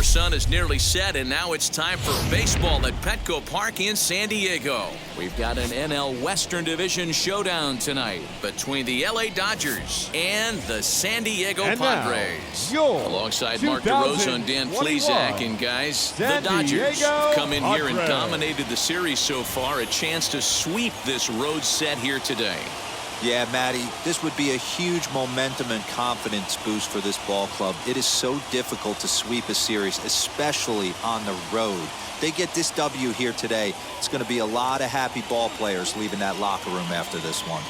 sun is nearly set, and now it's time for baseball at Petco Park in San Diego. We've got an NL Western Division showdown tonight between the LA Dodgers and the San Diego Padres. Alongside Mark DeRosa and Dan Plesac, and guys, the Dodgers have come in here and dominated the series so far. A chance to sweep this road set here today. Yeah, Matty, this would be a huge momentum and confidence boost for this ball club. It is so difficult to sweep a series, especially on the road. They get this W here today. It's going to be a lot of happy ball players leaving that locker room after this one.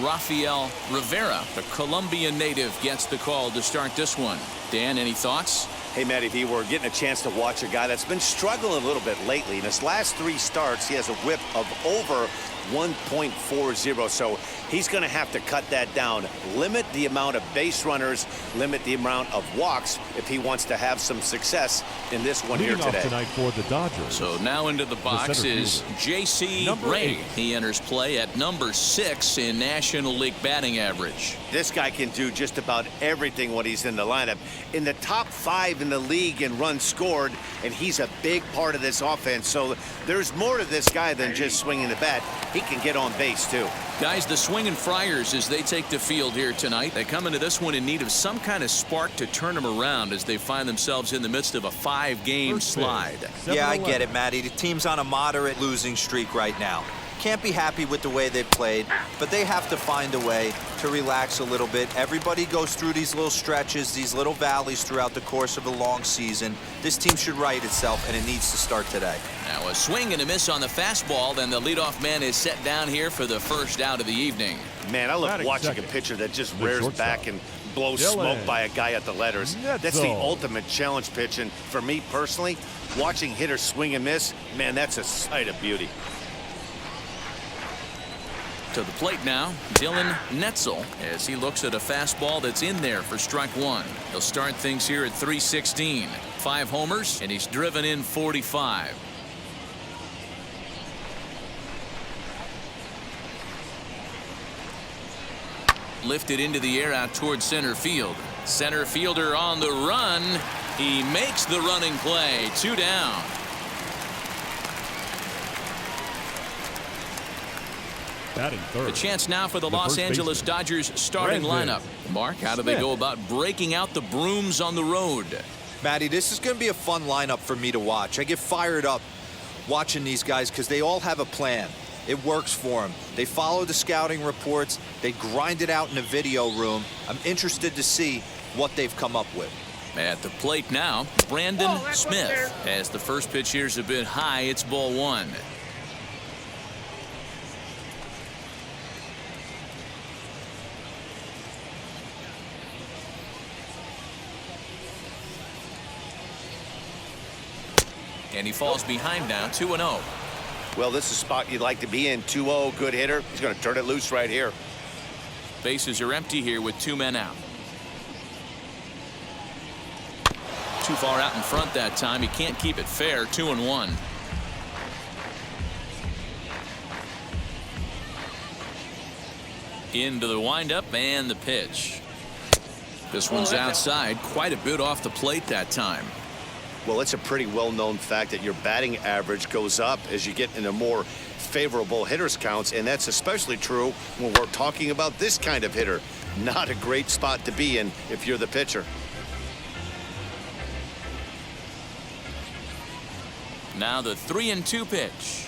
Rafael Rivera, the Colombian native, gets the call to start this one. Dan, any thoughts? Hey, Matty V, we're getting a chance to watch a guy that's been struggling a little bit lately. In his last 3 starts, he has a whip of over 1.40, so he's going to have to cut that down, limit the amount of base runners, limit the amount of walks if he wants to have some success in this one here today. Tonight for the Dodgers. So now into the box is J.C. Ray. He enters play at number 6 in National League batting average. This guy can do just about everything when he's in the lineup. In the top 5 in the league in runs scored, and he's a big part of this offense. So there's more to this guy than just swinging the bat. He can get on base, too. Guys, the Swinging Friars, as they take the field here tonight, they come into this one in need of some kind of spark to turn them around as they find themselves in the midst of a 5-game slide. Yeah, I get it, Matty. The team's on a moderate losing streak right now. Can't be happy with the way they've played, but they have to find a way to relax a little bit. Everybody goes through these little stretches, these little valleys throughout the course of a long season. This team should right itself, and it needs to start today. Now a swing and a miss on the fastball, then the leadoff man is set down here for the first out of the evening. Man, I love watching a pitcher that just rears back and blows smoke by a guy at the letters. That's the ultimate challenge pitch, and for me personally, watching hitters swing and miss, man, that's a sight of beauty. To the plate now, Dylan Netzel, as he looks at a fastball that's in there for strike 1. He'll start things here at 316. 5 homers, and he's driven in 45. Lifted into the air out towards center field. Center fielder on the run. He makes the running play. 2 down. The chance now for the Los Angeles Dodgers starting lineup. Mark, how do they go about breaking out the brooms on the road? Matty, this is going to be a fun lineup for me to watch. I get fired up watching these guys because they all have a plan. It works for them. They follow the scouting reports. They grind it out in the video room. I'm interested to see what they've come up with. At the plate now, Brandon Smith. As the first pitch here's a bit high, it's ball 1. And he falls behind now, 2-0. Well, this is a spot you'd like to be in. 2-0, good hitter. He's going to turn it loose right here. Bases are empty here with 2 men out. Too far out in front that time. He can't keep it fair. 2-1. Into the windup and the pitch. This one's outside, quite a bit off the plate that time. Well, it's a pretty well-known fact that your batting average goes up as you get into more favorable hitters counts, and that's especially true when we're talking about this kind of hitter. Not a great spot to be in if you're the pitcher. Now the 3-2 pitch.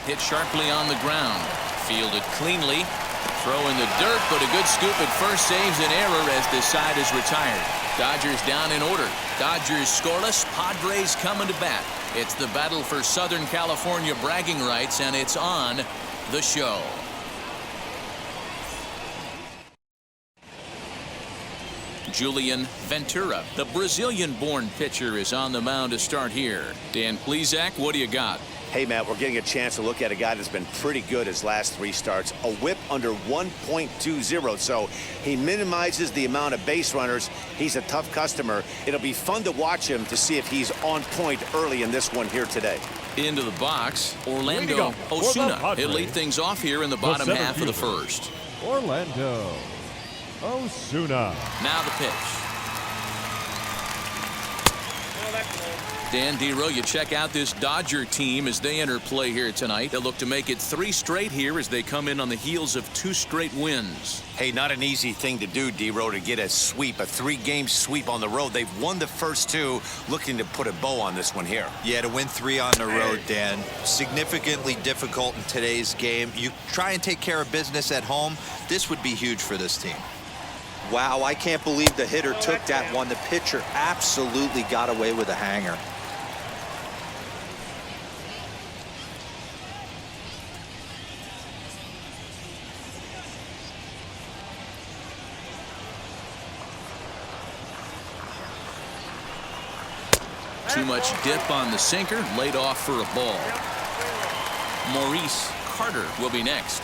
Hit sharply on the ground. Fielded cleanly. Throw in the dirt, but a good scoop at first saves an error as this side is retired. Dodgers down in order. Dodgers scoreless. Padres coming to bat. It's the battle for Southern California bragging rights, and it's on the show. Julian Ventura, the Brazilian-born pitcher, is on the mound to start here. Dan Plesac, what do you got? Hey, Matt, we're getting a chance to look at a guy that's been pretty good his last 3 starts. A whip under 1.20, so he minimizes the amount of base runners. He's a tough customer. It'll be fun to watch him to see if he's on point early in this one here today. Into the box, Orlando Osuna. He'll lead things off here in the bottom half of the first. Orlando. Osuna. Now the pitch. Dan Dero, you check out this Dodger team as they enter play here tonight. They'll look to make it 3 straight here as they come in on the heels of 2 straight wins. Hey, not an easy thing to do, Dero, to get a sweep, a 3-game sweep on the road. They've won the first 2, looking to put a bow on this one here. Yeah, to win 3 on the road, Dan, significantly difficult in today's game. You try and take care of business at home, this would be huge for this team. Wow, I can't believe the hitter took that one. The pitcher absolutely got away with a hanger. Too much dip on the sinker, laid off for a ball. Maurice Carter will be next.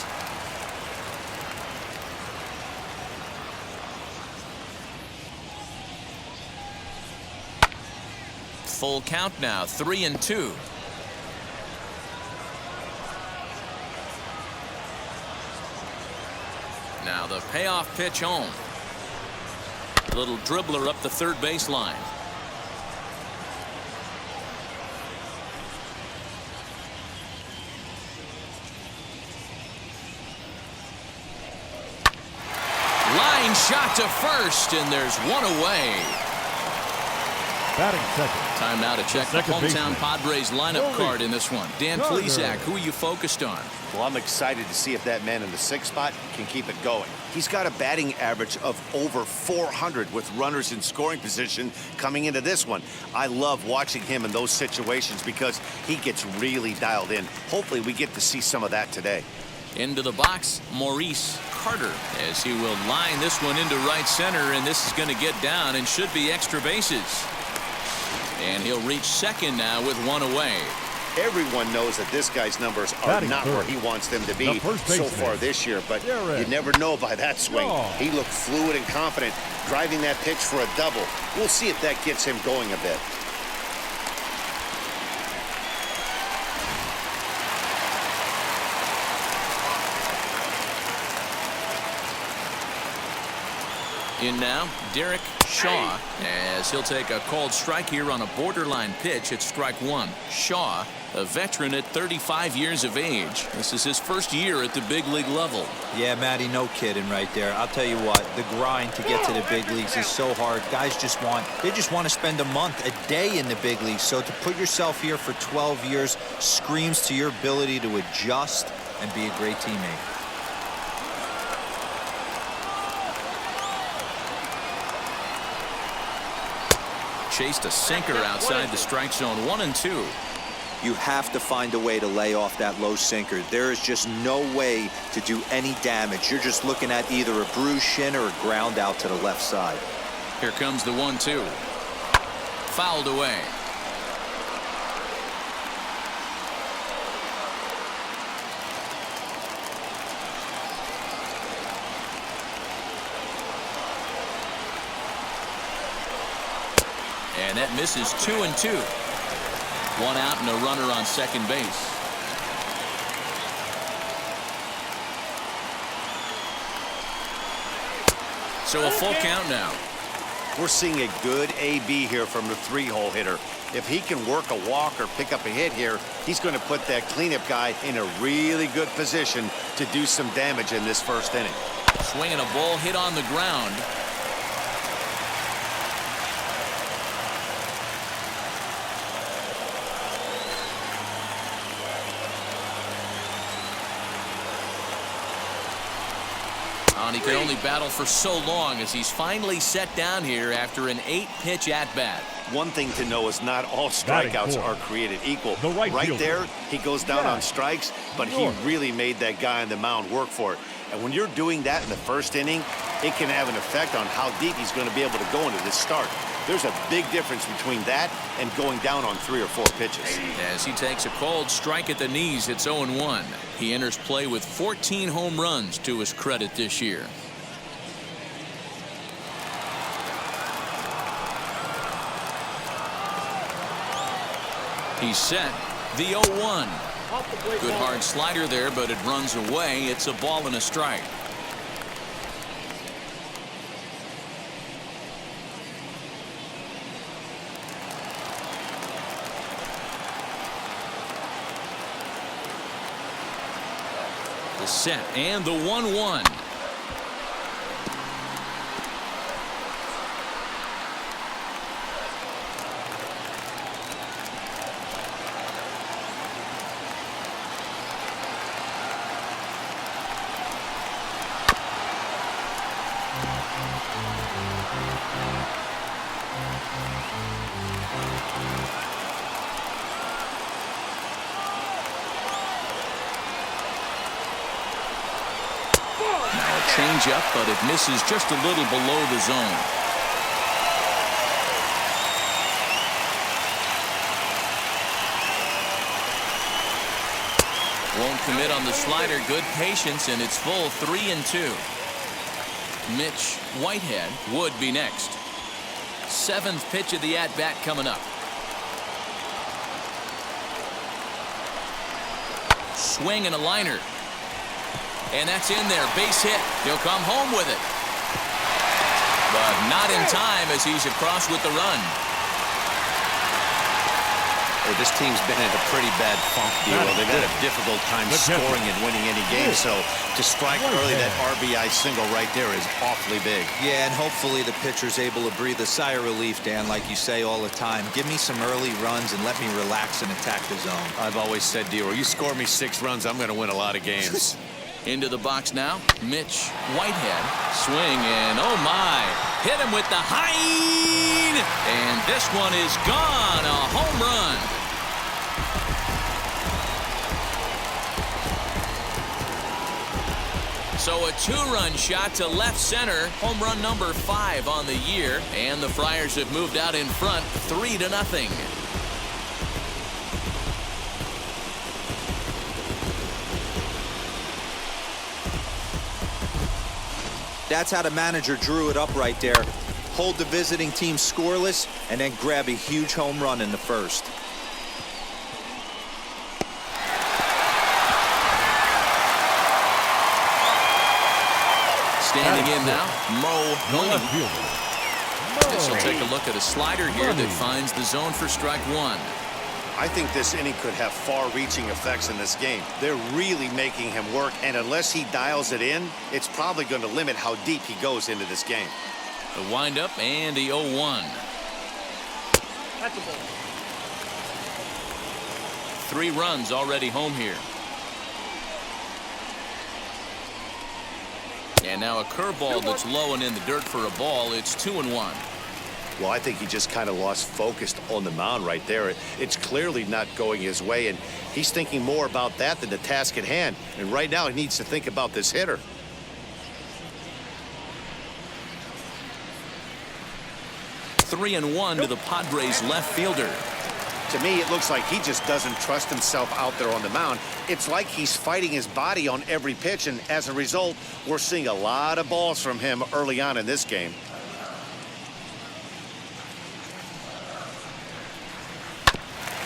Full count now, 3-2. Now the payoff pitch home. Little dribbler up the third baseline. Line shot to first, and there's one away. Batting second. Time now to check the hometown Padres lineup card in this one. Dan Plesac, who are you focused on? Well, I'm excited to see if that man in the 6th spot can keep it going. He's got a batting average of over 400 with runners in scoring position coming into this one. I love watching him in those situations because he gets really dialed in. Hopefully we get to see some of that today. Into the box, Maurice Carter, as he will line this one into right center, and this is going to get down and should be extra bases. And he'll reach second now with one away. Everyone knows that this guy's numbers are not where he wants them to be so far this year, but you never know by that swing. He looked fluid and confident, driving that pitch for a double. We'll see if that gets him going a bit. In now, Derek Shaw, as he'll take a called strike here on a borderline pitch at strike 1. Shaw, a veteran at 35 years of age. This is his first year at the big league level. Yeah, Matty, no kidding right there. I'll tell you what, the grind to get to the big leagues is so hard. Guys just want to spend a month, a day in the big leagues. So to put yourself here for 12 years screams to your ability to adjust and be a great teammate. Chased a sinker outside the strike zone. 1-2. You have to find a way to lay off that low sinker. There is just no way to do any damage. You're just looking at either a bruised shin or a ground out to the left side. Here comes the 1-2. Fouled away. And that misses. 2-2. 1 out and a runner on second base. So a full count now. We're seeing a good AB here from the 3-hole hitter. If he can work a walk or pick up a hit here, he's going to put that cleanup guy in a really good position to do some damage in this first inning. Swinging a ball hit on the ground. And he could only battle for so long as he's finally set down here after an 8-pitch at-bat. One thing to know is not all strikeouts are created equal. Right there, he goes down on strikes, but he really made that guy on the mound work for it. And when you're doing that in the first inning, it can have an effect on how deep he's going to be able to go into this start. There's a big difference between that and going down on 3 or 4 pitches. As he takes a called strike at the knees, it's 0-1. He enters play with 14 home runs to his credit this year. He's set. The 0-1. Good hard slider there, but it runs away. It's a ball and a strike. set and the 1-1. Change up, but it misses just a little below the zone. Won't commit on the slider. Good patience, and it's full 3-2. Mitch Whitehead would be next. 7th pitch of the at-bat coming up. Swing and a liner. And that's in there. Base hit. He'll come home with it. But not in time as he's across with the run. Hey, this team's been in a pretty bad funk deal. They've had a difficult time scoring and winning any game. So to strike early, that RBI single right there is awfully big. Yeah, and hopefully the pitcher's able to breathe a sigh of relief, Dan, like you say all the time. Give me some early runs and let me relax and attack the zone. I've always said, Dero, you score me 6 runs, I'm going to win a lot of games. Into the box now, Mitch Whitehead. Swing and oh my. Hit him with the high. And this one is gone. A home run. So a 2-run shot to left center. Home run number 5 on the year. And the Friars have moved out in front 3-0. That's how the manager drew it up right there. Hold the visiting team scoreless and then grab a huge home run in the first. Standing in now, Mo. This will take a look at a slider here that finds the zone for strike 1. I think this inning could have far-reaching effects in this game. They're really making him work, and unless he dials it in, it's probably going to limit how deep he goes into this game. The windup and the 0-1. 3 runs already home here. And now a curveball that's low and in the dirt for a ball. It's 2-1. Well, I think he just kind of lost focus on the mound right there. It's clearly not going his way, and he's thinking more about that than the task at hand. And right now, he needs to think about this hitter. Three and one to the Padres left fielder. To me, it looks like he just doesn't trust himself out there on the mound. It's like he's fighting his body on every pitch, and as a result, we're seeing a lot of balls from him early on in this game.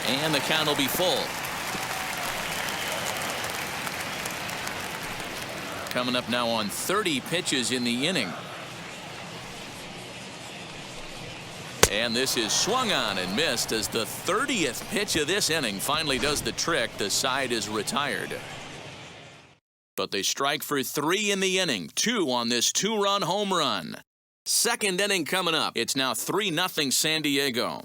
And the count will be full. Coming up now on 30 pitches in the inning. And this is swung on and missed as the 30th pitch of this inning finally does the trick. The side is retired. But they strike for 3 in the inning. 2 on this 2-run home run. Second inning coming up. It's now 3-0 San Diego.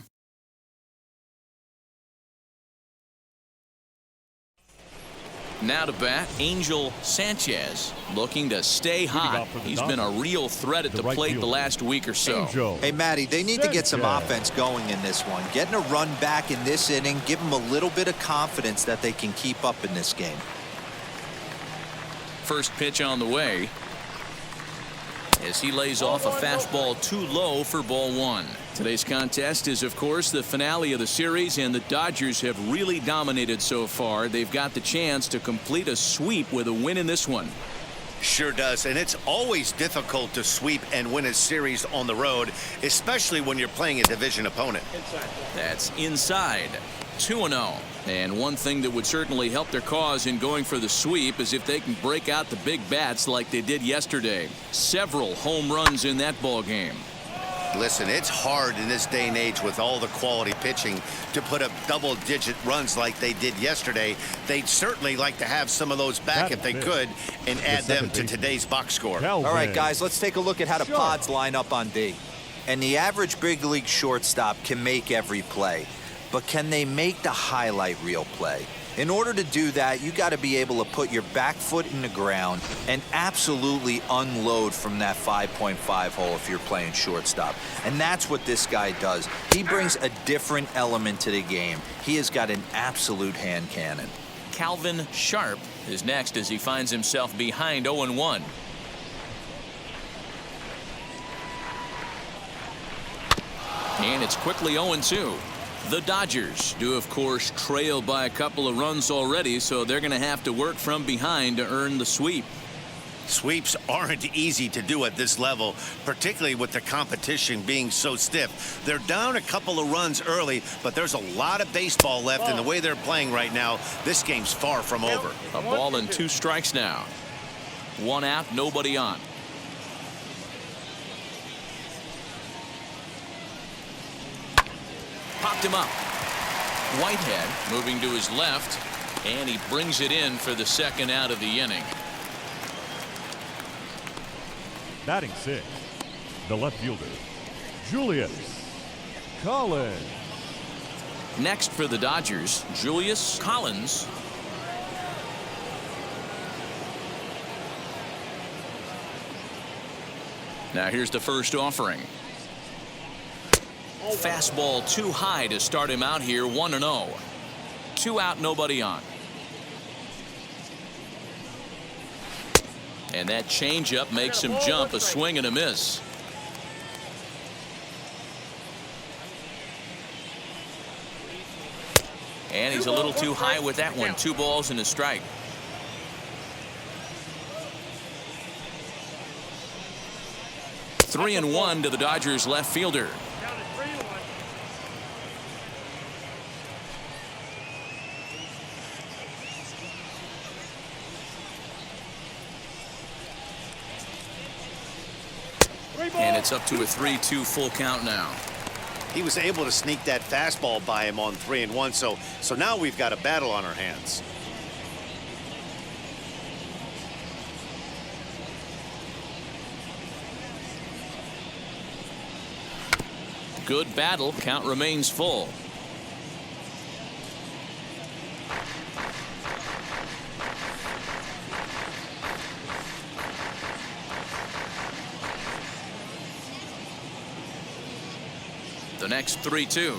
Now to bat, Angel Sanchez, looking to stay hot. He's been a real threat at the plate the last week or so. Hey, Matty, they need to get some offense going in this one. Getting a run back in this inning, give them a little bit of confidence that they can keep up in this game. First pitch on the way as he lays off a fastball too low for ball 1. Today's contest is, of course, the finale of the series, and the Dodgers have really dominated so far. They've got the chance to complete a sweep with a win in this one. Sure does, and it's always difficult to sweep and win a series on the road, especially when you're playing a division opponent. That's inside. 2-0. And one thing that would certainly help their cause in going for the sweep is if they can break out the big bats like they did yesterday. Several home runs in that ball game. Listen, it's hard in this day and age with all the quality pitching to put up double-digit runs like they did yesterday. They'd certainly like to have some of those back if they could and add them to today's box score. All right, guys, let's take a look at how the Pods line up on D. And the average big league shortstop can make every play, but can they make the highlight reel play? In order to do that, you got to be able to put your back foot in the ground and absolutely unload from that 5.5 hole if you're playing shortstop. And that's what this guy does. He brings a different element to the game. He has got an absolute hand cannon. Calvin Sharp is next as he finds himself behind 0-1. And it's quickly 0-2. The Dodgers do, of course, trail by a couple of runs already, so they're going to have to work from behind to earn the sweep. Sweeps aren't easy to do at this level, particularly with the competition being so stiff. They're down a couple of runs early, but there's a lot of baseball left in the way they're playing right now. This game's far from over. A ball and 2 strikes now. 1 out, nobody on. Popped him up. Whitehead moving to his left, and he brings it in for the 2nd out of the inning. Batting 6, the left fielder, Julius Colin. Next for the Dodgers, Julius Collins. Now here's the first offering. Fastball too high to start him out here. 1-0. 2 out, nobody on. And that changeup makes him jump. A swing and a miss. And he's a little too high with that one. 2 balls and a strike. Three and 1 to the Dodgers left fielder. And it's up to a 3-2 full count now. He was able to sneak that fastball by him on 3-1, so now we've got a battle on our hands. Good battle. Count remains full. The next 3-2.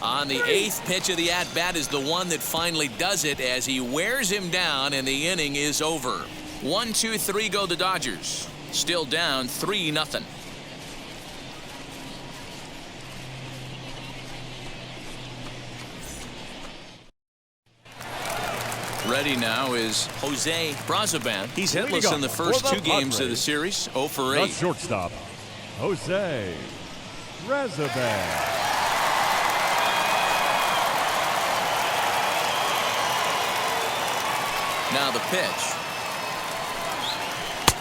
On the 8th pitch of the at-bat is the one that finally does it as he wears him down, and the inning is over. 1-2-3 go the Dodgers. Still down 3-0. Ready now is Jose Brazoban. He's hitless in the first 2 games of the series. 0 for 8. The shortstop, Jose Brazoban. Now the pitch.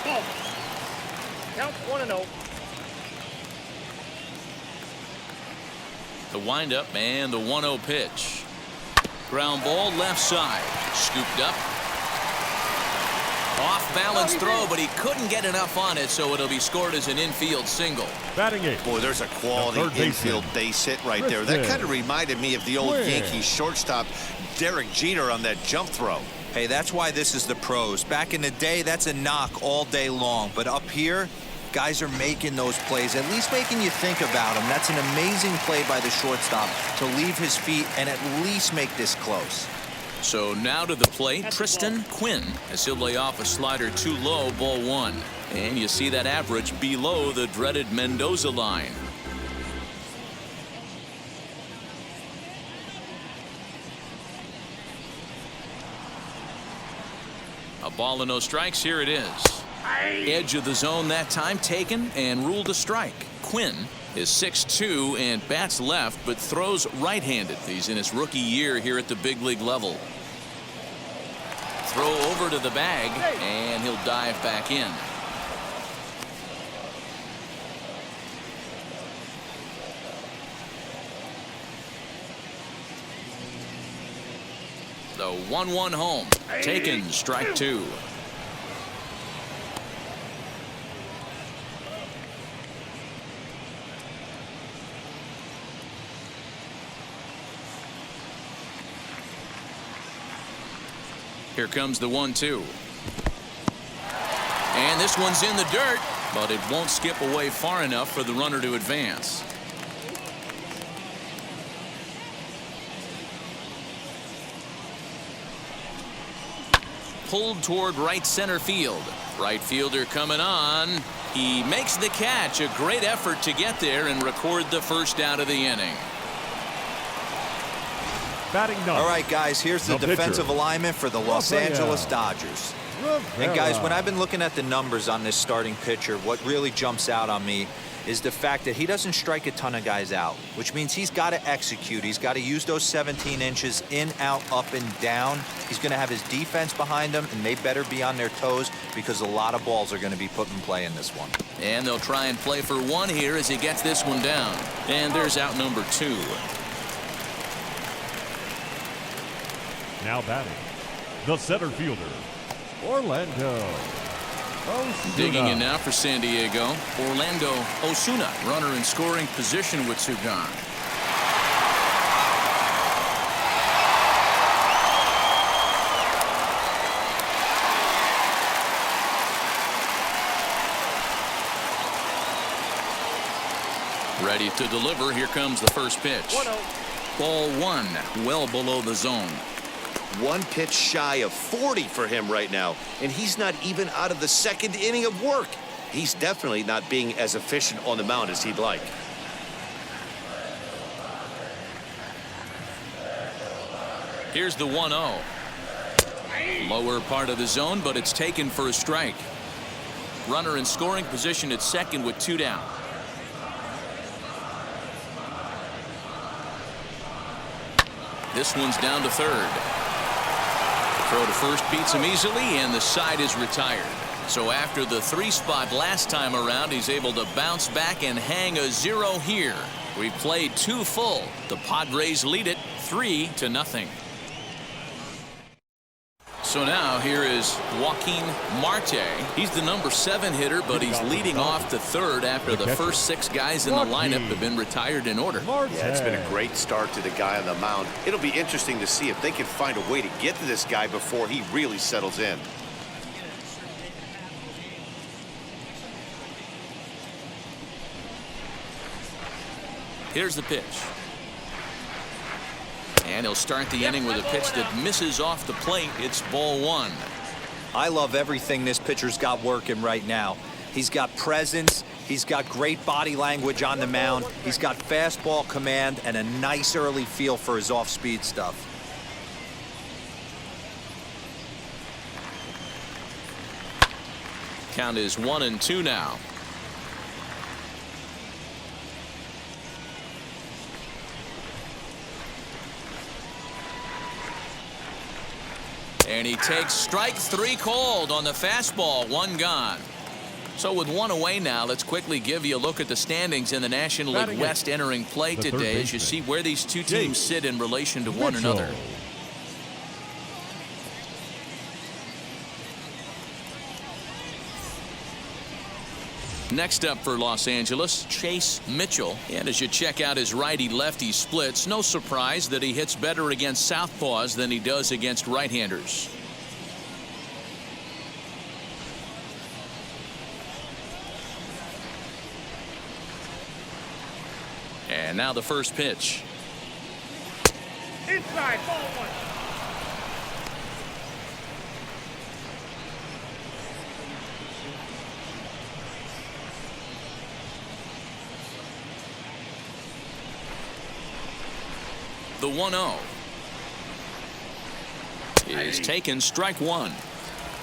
Ball. Count 1-0. The windup and the 1-0 pitch. Ground ball left side. Scooped up. Off balance throw, but he couldn't get enough on it, so it'll be scored as an infield single. Batting 8. Boy, there's a quality infield base hit right there. That kind of reminded me of the old Yankees shortstop Derek Jeter on that jump throw. Hey, that's why this is the pros. Back in the day, that's a knock all day long. But up here, guys are making those plays, at least making you think about them. That's an amazing play by the shortstop to leave his feet and at least make this close. So now to the plate, Tristan Quinn as he'll lay off a slider too low, ball 1. And you see that average below the dreaded Mendoza line. A ball and no strikes. Here it is. Edge of the zone that time taken and ruled a strike. Quinn is 6'2" and bats left, but throws right-handed. He's in his rookie year here at the big league level. Throw over to the bag, and he'll dive back in. The 1-1 home. Taken, strike two. Here comes the 1-2. And this one's in the dirt, but it won't skip away far enough for the runner to advance. Pulled toward right center field. Right fielder coming on. He makes the catch. A great effort to get there and record the first out of the inning. Batting ninth. All right, guys, here's the defensive pitcher, alignment for the Los Rafael Angeles Dodgers. And guys, when I've been looking at the numbers on this starting pitcher, what really jumps out on me is the fact that he doesn't strike a ton of guys out, which means he's got to execute. He's got to use those 17 inches in, out, up, and down. He's going to have his defense behind him, and they better be on their toes because a lot of balls are going to be put in play in this one. And they'll try and play for one here as he gets this one down. And there's out number 2. Now batting, the center fielder, Orlando Osuna. Digging in now for San Diego, Orlando Osuna, runner in scoring position with 2 gone. Ready to deliver. Here comes the first pitch. 1-0. Ball 1, well below the zone. One pitch shy of 40 for him right now, and he's not even out of the second inning of work. He's definitely not being as efficient on the mound as he'd like. Here's the 1-0. Lower part of the zone, but it's taken for a strike. Runner in scoring position at second with 2 down. This one's down to third. Throw to first beats him easily, and the side is retired. So after the 3 spot last time around, he's able to bounce back and hang a 0 here. We played 2 full. The Padres lead it 3-0. So now here is Joaquin Marte. He's the number 7 hitter, but he's leading off to third after the first 6 guys in the lineup have been retired in order. Yeah, it's been a great start to the guy on the mound. It'll be interesting to see if they can find a way to get to this guy before he really settles in. Here's the pitch. And he'll start the inning with a pitch that misses off the plate. It's ball 1. I love everything this pitcher's got working right now. He's got presence. He's got great body language on the mound. He's got fastball command and a nice early feel for his off-speed stuff. Count is 1-2 now. And he takes strike 3 called on the fastball. 1 gone. So with 1 away now, let's quickly give you a look at the standings in the National League West entering play today as you see where these 2 teams sit in relation to one another. Next up for Los Angeles, Chase Mitchell. And as you check out his righty-lefty splits, no surprise that he hits better against southpaws than he does against right-handers. And now the first pitch. Inside, ball 1. The 1-0 is taken, strike 1.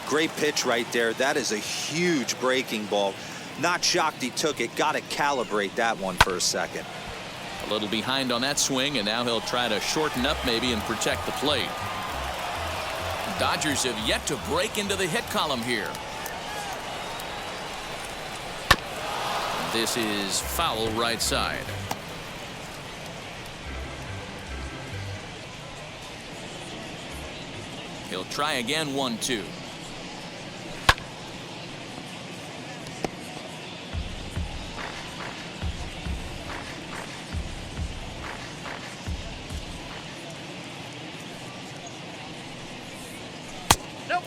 Great pitch right there. That is a huge breaking ball. Not shocked he took it. Got to calibrate that one for a second. A little behind on that swing, and now he'll try to shorten up maybe and protect the plate. Dodgers have yet to break into the hit column here. This is foul right side. He'll try again, 1-2.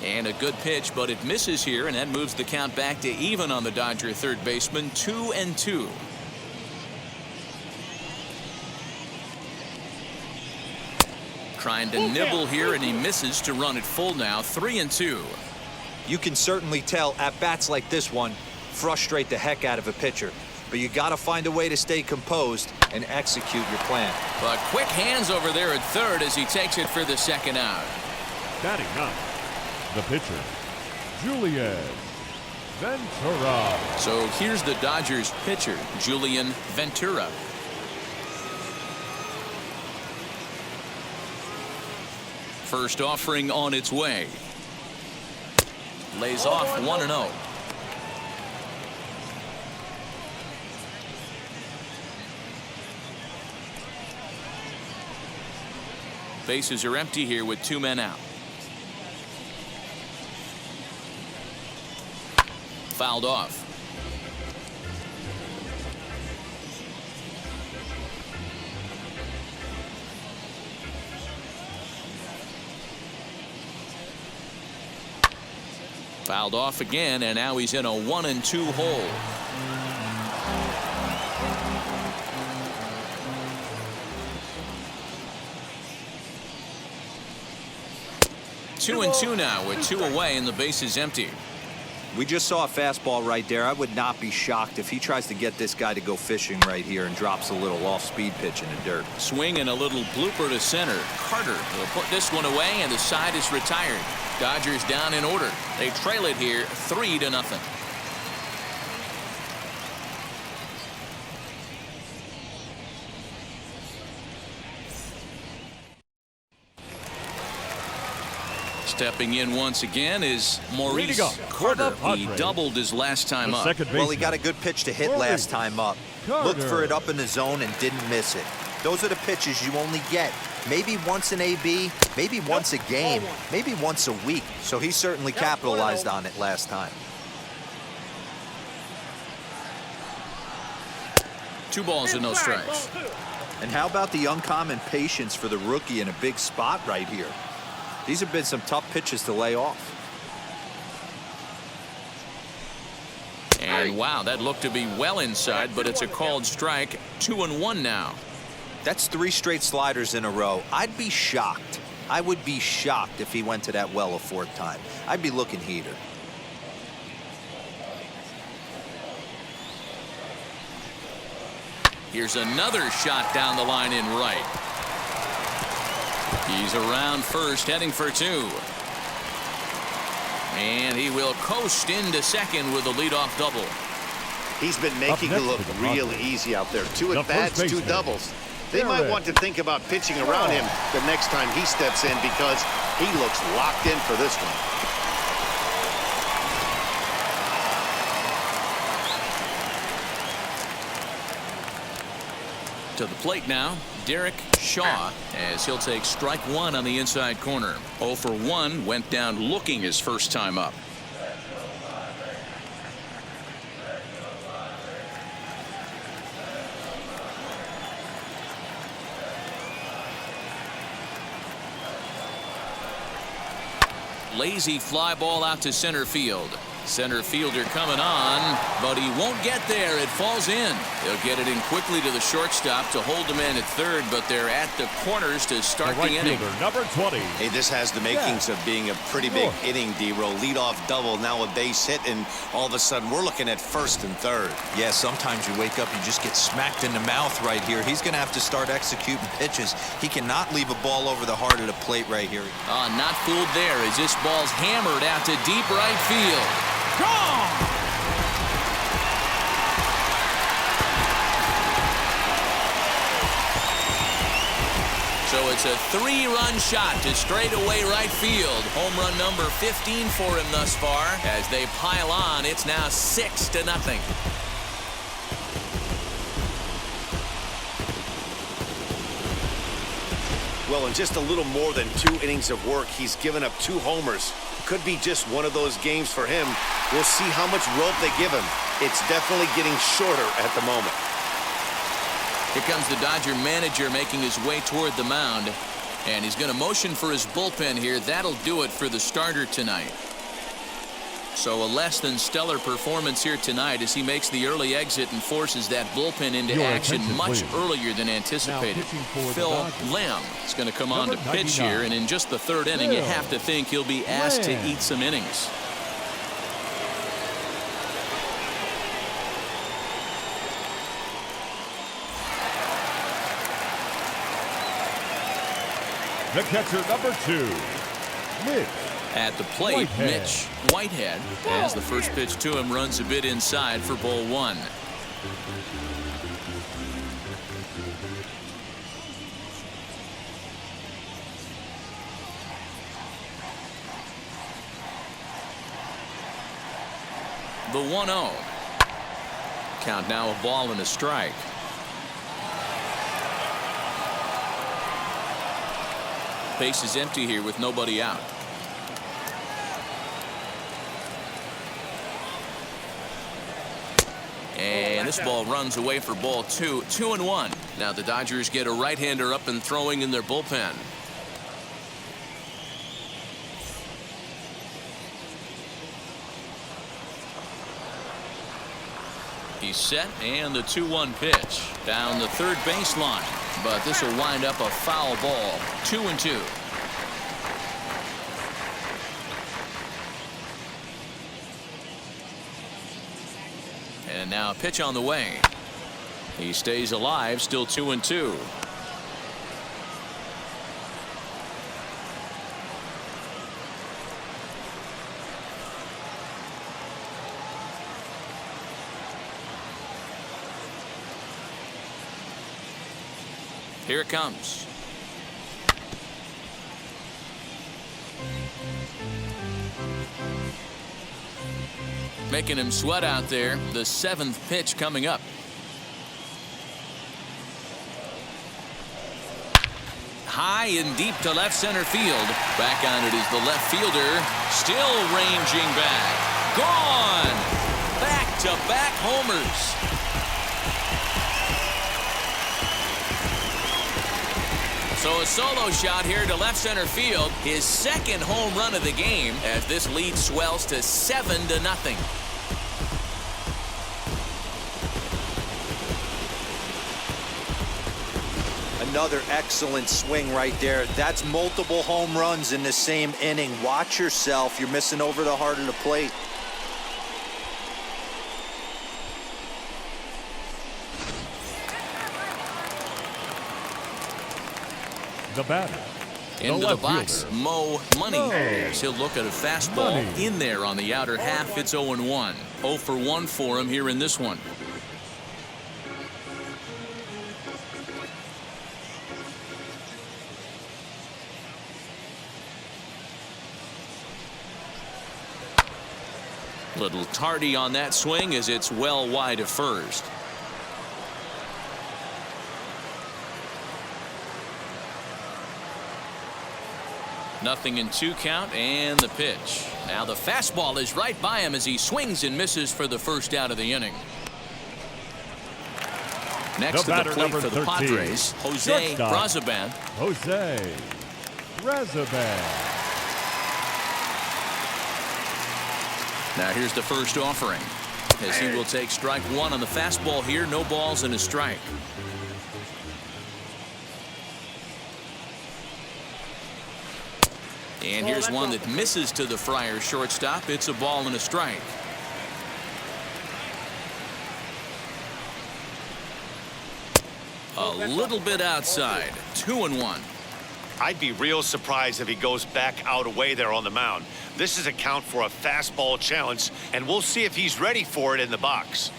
And a good pitch, but it misses here, and that moves the count back to even on the Dodger third baseman, 2-2. Trying to nibble here, and he misses to run it full now, 3-2. You can certainly tell at bats like this one frustrate the heck out of a pitcher, but you got to find a way to stay composed and execute your plan. But quick hands over there at third as he takes it for the second out. Batting ninth, the pitcher, Julius Ventura. So here's the Dodgers pitcher, Julian Ventura. First offering on its way. Lays off 1-0. Bases are empty here with 2 men out. Fouled off. Fouled off again, and now he's in a 1-2 hole. Two and two now with 2 away and the base is empty. We just saw a fastball right there. I would not be shocked if he tries to get this guy to go fishing right here and drops a little off-speed pitch in the dirt. Swing and a little blooper to center. Carter will put this one away, and the side is retired. Dodgers down in order. They trail it here 3-0. Stepping in once again is Maurice Carter. He doubled his last time up. Well, he got a good pitch to hit last time up. Looked for it up in the zone and didn't miss it. Those are the pitches you only get maybe once an AB, maybe once a game, maybe once a week. So he certainly capitalized on it last time. 2 balls and no strikes. And how about the uncommon patience for the rookie in a big spot right here? These have been some tough pitches to lay off. And wow, that looked to be well inside, but it's a called strike. 2-1 now. That's 3 straight sliders in a row. I'd be shocked. I would be shocked if he went to that well a 4th time. I'd be looking heater. Here's another shot down the line in right. He's around first, heading for 2. And he will coast into second with a leadoff double. He's been making it look real easy out there. 2 at-bats, 2 doubles. They might want to think about pitching around him the next time he steps in because he looks locked in for this one. To the plate now, Derek Shaw, as he'll take strike 1 on the inside corner. 0 for 1, went down looking his first time up. Lazy fly ball out to center field. Center fielder coming on, but he won't get there. It falls in. He'll get it in quickly to the shortstop to hold the man at third, but they're at the corners to start the inning. Number 20. Hey, this has the makings of being a pretty big inning, D-Roll. Leadoff double, now a base hit, and all of a sudden we're looking at first and third. Yeah, sometimes you wake up, you just get smacked in the mouth right here. He's going to have to start executing pitches. He cannot leave a ball over the heart of the plate right here. Not fooled there as this ball's hammered out to deep right field. Gone! So it's a 3-run shot to straightaway right field. Home run number 15 for him thus far. As they pile on, it's now 6-0. Well, in just a little more than 2 innings of work, he's given up 2 homers. Could be just one of those games for him. We'll see how much rope they give him. It's definitely getting shorter at the moment. Here comes the Dodger manager making his way toward the mound. And he's going to motion for his bullpen here. That'll do it for the starter tonight. So a less than stellar performance here tonight as he makes the early exit and forces that bullpen into action much earlier than anticipated. Phil Lamb is going to come on to pitch here, and in just the 3rd inning, you have to think he'll be asked to eat some innings. The catcher, number 2, Mitch. At the plate, Mitch Whitehead, as the first pitch to him runs a bit inside for ball 1. The 1-0. Count now a ball and a strike. Base is empty here with nobody out. And this ball runs away for ball 2. 2-1. Now the Dodgers get a right-hander up and throwing in their bullpen. He's set, and the 2-1 pitch down the third baseline. But this will wind up a foul ball. 2-2. And now a pitch on the way. He stays alive, still 2-2. Here it comes. Making him sweat out there. The 7th pitch coming up. High and deep to left center field. Back on it is the left fielder. Still ranging back. Gone. Back-to-back homers. So a solo shot here to left center field. His 2nd home run of the game as this lead swells to 7-0. Another excellent swing right there. That's multiple home runs in the same inning. Watch yourself. You're missing over the heart of the plate. The batter. Into the box, Mo Money. As he'll look at a fastball in there on the outer half. It's 0-1. 0 for 1 for him here in this one. Little tardy on that swing as it's well wide of first. Nothing in 2 count, and the pitch. Now the fastball is right by him as he swings and misses for the first out of the inning. Next to the plate for the 13, Padres, Jose Brazaban. Jose Brazaban. Now here's the first offering as he will take strike 1 on the fastball here. No balls and a strike. And here's one that misses to the Friars shortstop. It's a ball and a strike. A little bit outside. 2-1. I'd be real surprised if he goes back out away there on the mound. This is a count for a fastball challenge, and we'll see if he's ready for it in the box.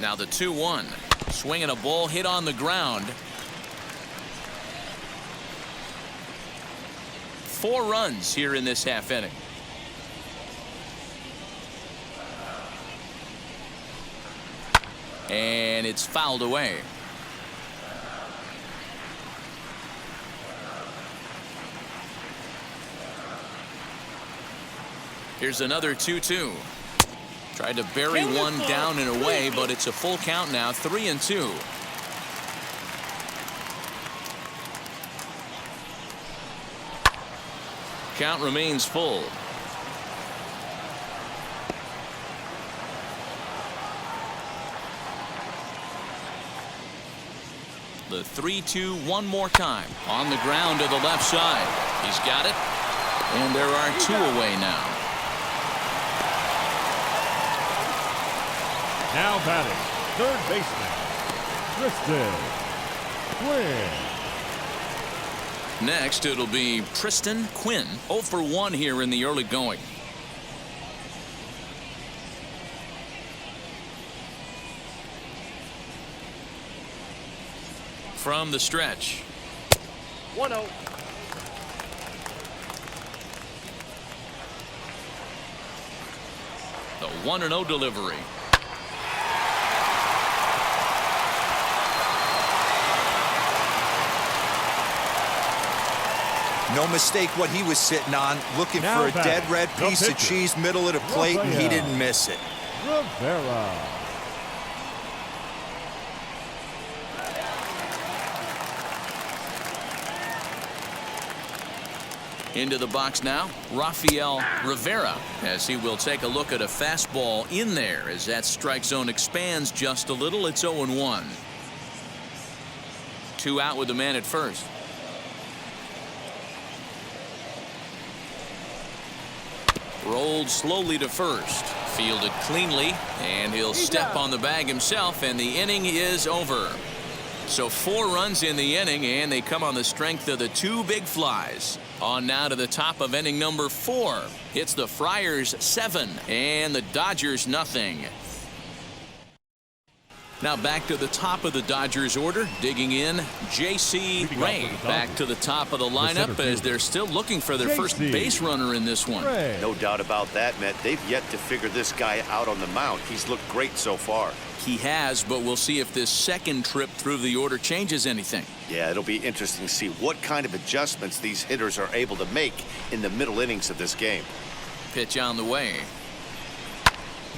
Now the 2-1. Swinging a ball hit on the ground. 4 runs here in this half inning. And it's fouled away. Here's another 2-2. Tried to bury one down and away, but it's a full count now, 3-2. Count remains full. The 3-2 one more time. On the ground to the left side. He's got it. And there are 2 away now. Now batting, third baseman, Tristan Quinn. Next, it'll be Tristan Quinn, 0 for 1 here in the early going. From the stretch. 1-0. The 1-0 delivery. No mistake what he was sitting on, looking Now for a batting, dead red the piece of pitcher, cheese middle of the plate, and he didn't miss it. Rivera. Into the box now, Rafael Rivera, as he will take a look at a fastball in there as that strike zone expands just a little. It's 0-1. 2 out with the man at first. Rolled slowly to first. Fielded cleanly, and he'll step on the bag himself, and the inning is over. So 4 runs in the inning, and they come on the strength of the 2 big flies. On now to the top of inning number 4. It's the Friars 7 and the Dodgers nothing. Now back to the top of the Dodgers order. Digging in, J.C. Ray back to the top of the lineup as they're still looking for their first base runner in this one. No doubt about that, Matt. They've yet to figure this guy out on the mound. He's looked great so far. He has, but we'll see if this second trip through the order changes anything. Yeah, it'll be interesting to see what kind of adjustments these hitters are able to make in the middle innings of this game. Pitch on the way.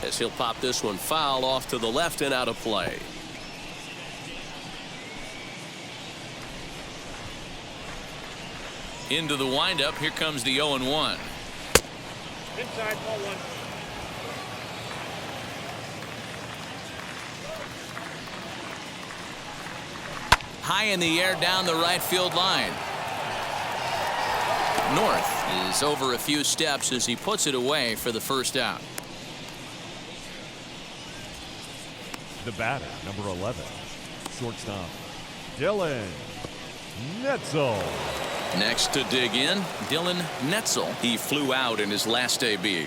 As he'll pop this one foul off to the left and out of play. Into the windup. Here comes the 0-1. Inside, ball 1. High in the air down the right field line. North is over a few steps as he puts it away for the first out. The batter, number 11, shortstop, Julian Netzel. Next to dig in, Julian Netzel. He flew out in his last AB.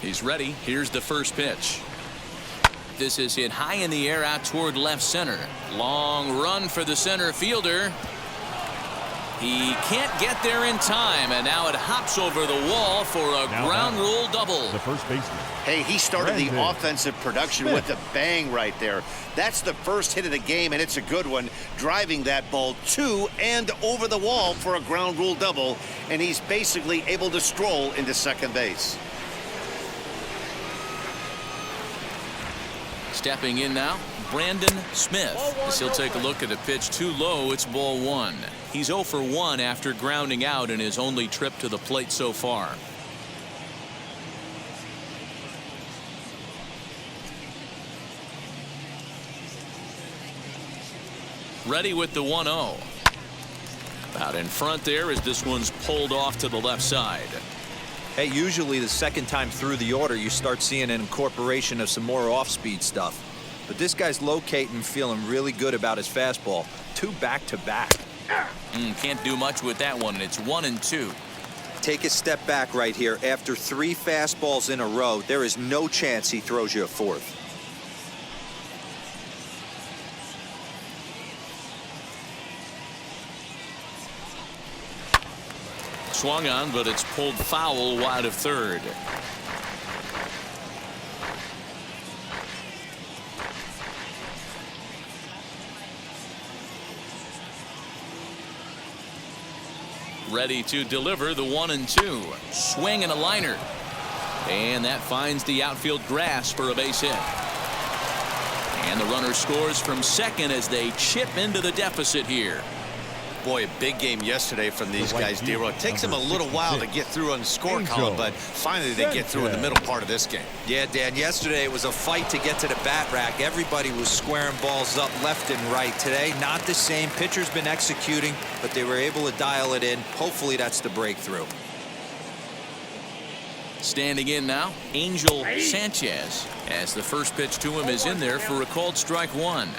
He's ready. Here's the first pitch. This is hit high in the air out toward left center. Long run for the center fielder. He can't get there in time, and now it hops over the wall for a ground rule double. The first baseman. Hey, he started the offensive production with a bang right there. That's the first hit of the game, and it's a good one, driving that ball to and over the wall for a ground rule double, and he's basically able to stroll into second base. Stepping in now, Brandon Smith. As he'll take a look at a pitch too low, it's ball 1. He's 0 for 1 after grounding out in his only trip to the plate so far. Ready with the 1-0. Out in front there as this one's pulled off to the left side. Hey, usually the second time through the order, you start seeing an incorporation of some more off-speed stuff. But this guy's locating, feeling really good about his fastball. 2 back-to-back. Can't do much with that one, and it's 1-2. take a step back right here. After 3 fastballs in a row, there is no chance he throws you a 4th. Swung on, but it's pulled foul wide of third. Ready to deliver the 1-2. Swing and a liner. And that finds the outfield grass for a base hit. And the runner scores from second as they chip into the deficit here. Boy, a big game yesterday from these guys, D-Roll. It takes them a little while to get through on the score column, but finally they get through in the middle part of this game. Yeah, Dan, yesterday it was a fight to get to the bat rack. Everybody was squaring balls up left and right. Today, not the same. Pitcher's been executing, but they were able to dial it in. Hopefully that's the breakthrough. Standing in now, Angel Sanchez, as the first pitch to him is in there for a called strike 1.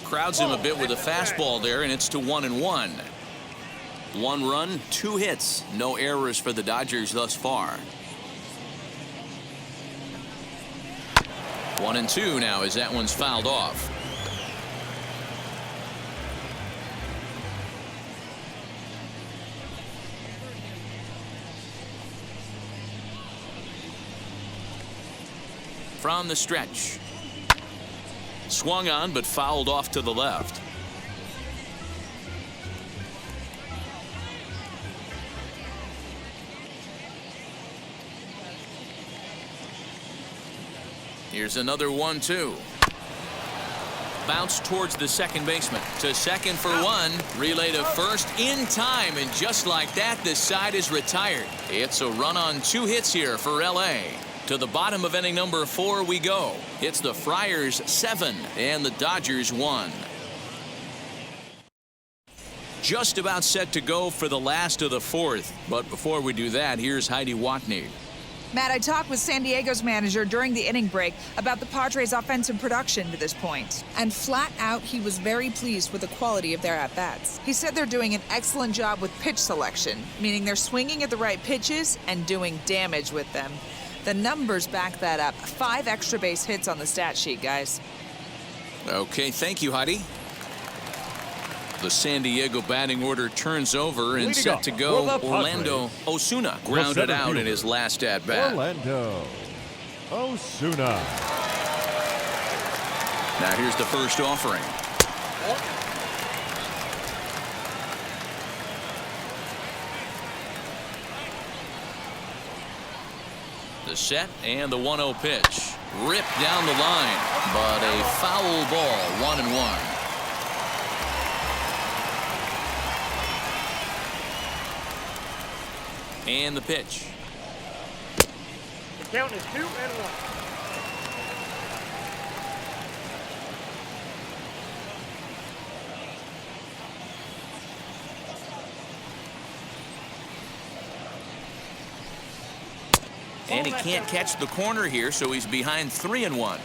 Crowds him a bit with a fastball there, and it's to 1-1. 1 run, 2 hits, no errors for the Dodgers thus far. 1-2 now as that one's fouled off. From the stretch. Swung on but fouled off to the left. Here's another 1-2. Bounce towards the second baseman. To second for 1. Relay to first in time, and just like that, this side is retired. It's a run on 2 hits here for LA. To the bottom of inning number 4 we go. It's the Friars 7 and the Dodgers 1. Just about set to go for the last of the 4th. But before we do that, here's Heidi Watney. Matt, I talked with San Diego's manager during the inning break about the Padres' offensive production to this point. And flat out, he was very pleased with the quality of their at-bats. He said they're doing an excellent job with pitch selection, meaning they're swinging at the right pitches and doing damage with them. The numbers back that up. 5 extra base hits on the stat sheet, guys. Okay, thank you, Heidi. The San Diego batting order turns over and set to go. Orlando Osuna grounded out in his last at-bat. Orlando Osuna. Now here's the first offering. The set and the 1-0 pitch. Ripped down the line, but a foul ball, 1-1. And the pitch. The count is 2-1. And he can't catch the corner here, so he's behind 3-1.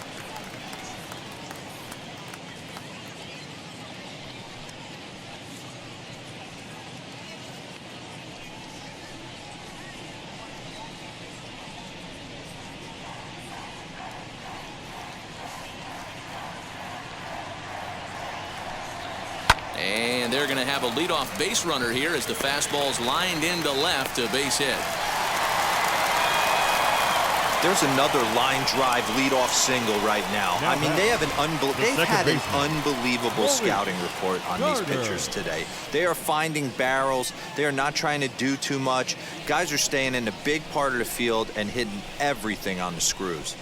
And they're going to have a leadoff base runner here as the fastball's lined into left, a base hit. There's another line drive leadoff single right now. I mean, they've had an unbelievable scouting report on these pitchers today. They are finding barrels. They are not trying to do too much. Guys are staying in the big part of the field and hitting everything on the screws.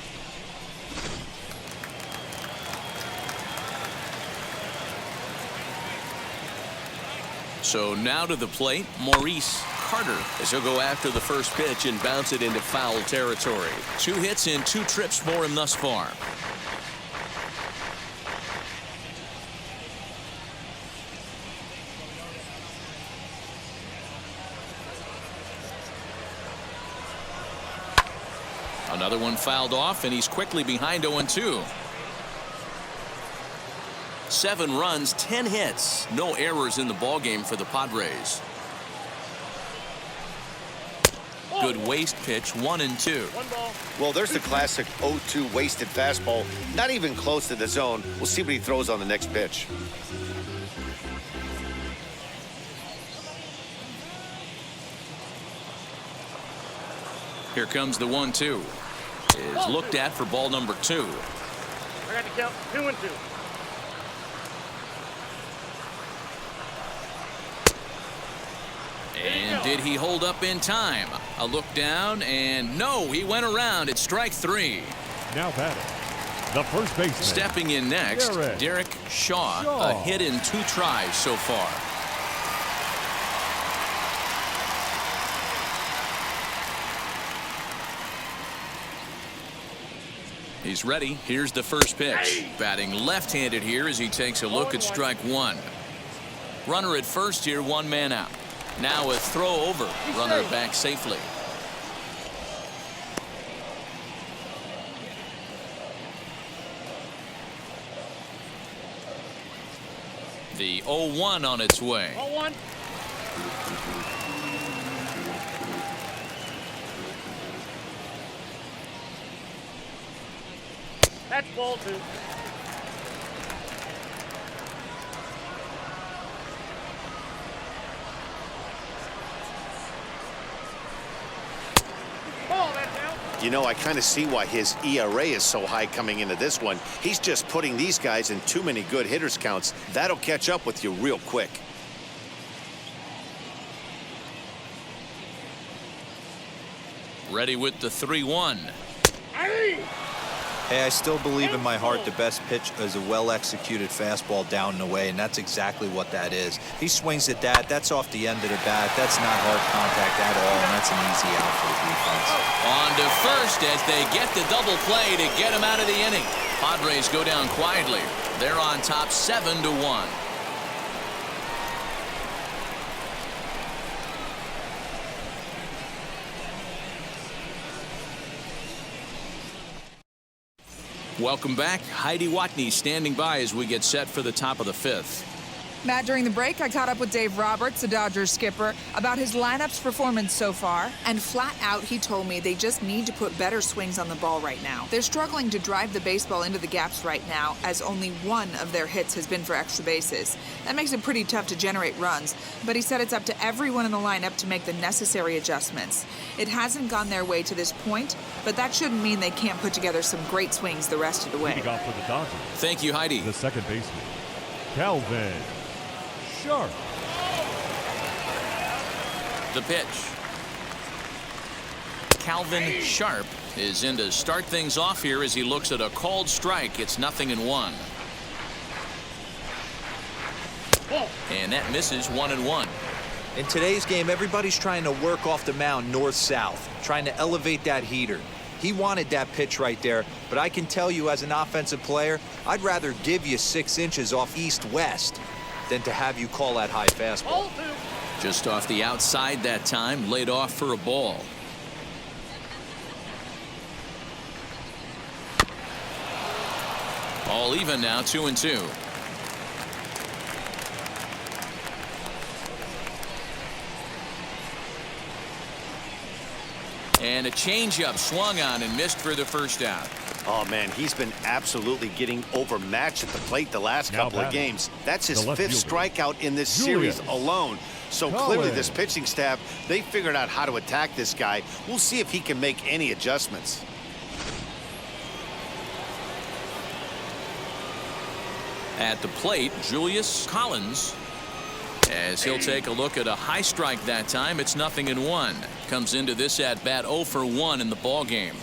So now to the plate, Maurice Carter, as he'll go after the first pitch and bounce it into foul territory. 2 hits and 2 trips for him thus far. Another one fouled off, and he's quickly behind 0-2. 7 runs, 10 hits. No errors in the ballgame for the Padres. Good waste pitch, 1-2. One ball. Well, there's the classic 0-2 wasted fastball. Not even close to the zone. We'll see what he throws on the next pitch. Here comes the 1-2. Is looked at for ball number 2. I got to count 2-2. And did he hold up in time? A look down, and no, he went around. It's strike 3. Now batting, the first baseman. Stepping in next, Derek Shaw. A hit in 2 tries so far. He's ready. Here's the first pitch. Batting left-handed here as he takes a look at strike 1. Runner at first here, 1 man out. Now a throw over. Runner back safely. The 0-1 on its way. 0-1. That's ball 2. Ball, that's out. You know, I kind of see why his ERA is so high coming into this one. He's just putting these guys in too many good hitters counts. That'll catch up with you real quick. Ready with the 3-1. Hey, I still believe in my heart the best pitch is a well-executed fastball down and away, and that's exactly what that is. He swings at that. That's off the end of the bat. That's not hard contact at all, and that's an easy out for the defense. On to first as they get the double play to get him out of the inning. Padres go down quietly. They're on top 7-1. Welcome back. Heidi Watney standing by as we get set for the top of the 5th. Matt, during the break, I caught up with Dave Roberts, the Dodgers skipper, about his lineup's performance so far. And flat out, he told me they just need to put better swings on the ball right now. They're struggling to drive the baseball into the gaps right now, as only 1 of their hits has been for extra bases. That makes it pretty tough to generate runs, but he said it's up to everyone in the lineup to make the necessary adjustments. It hasn't gone their way to this point, but that shouldn't mean they can't put together some great swings the rest of the way. Leading off for the Dodgers, Thank you, Heidi. the second baseman, Calvin Sharp. The pitch. Calvin Sharp is in to start things off here as he looks at a called strike. It's 0-1. And that misses 1-1. In today's game, everybody's trying to work off the mound north-south, trying to elevate that heater. He wanted that pitch right there, but I can tell you as an offensive player, I'd rather give you 6 inches off east-west than to have you call that high fastball. Ball 2. Just off the outside that time, laid off for a ball. All even now, 2-2. And a changeup swung on and missed for the first out. Oh, man, he's been absolutely getting overmatched at the plate the last couple of games. That's his 5th strikeout in this series alone. So clearly this pitching staff, they figured out how to attack this guy. We'll see if he can make any adjustments. At the plate, Julius Colin, as he'll take a look at a high strike that time. It's 0-1. Comes into this at bat 0 for 1 in the ball game.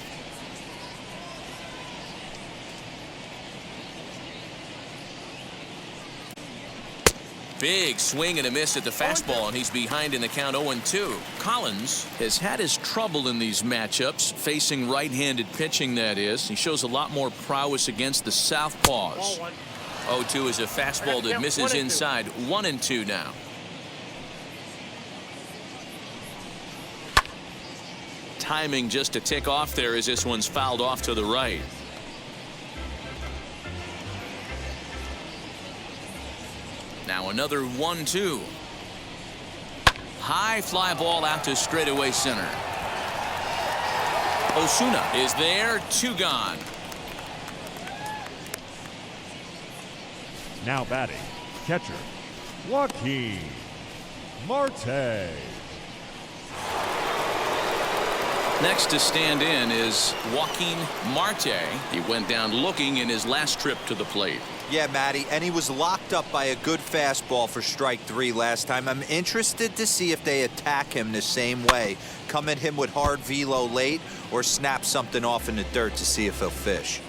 Big swing and a miss at the fastball, and he's behind in the count 0-2. Collins has had his trouble in these matchups, facing right-handed pitching, that is. He shows a lot more prowess against the southpaws. 0-2 is a fastball that misses inside. 1-2 now. timing just to tick off there as this one's fouled off to the right. Now another 1-2. High fly ball out to straightaway center. Osuna is there, 2 gone. Now batting, catcher, Joaquin Marte. Next to stand in is Joaquin Marte. He went down looking in his last trip to the plate. Yeah, Matty, and he was locked up by a good fastball for strike 3 last time. I'm interested to see if they attack him the same way. Come at him with hard velo late or snap something off in the dirt to see if he'll fish.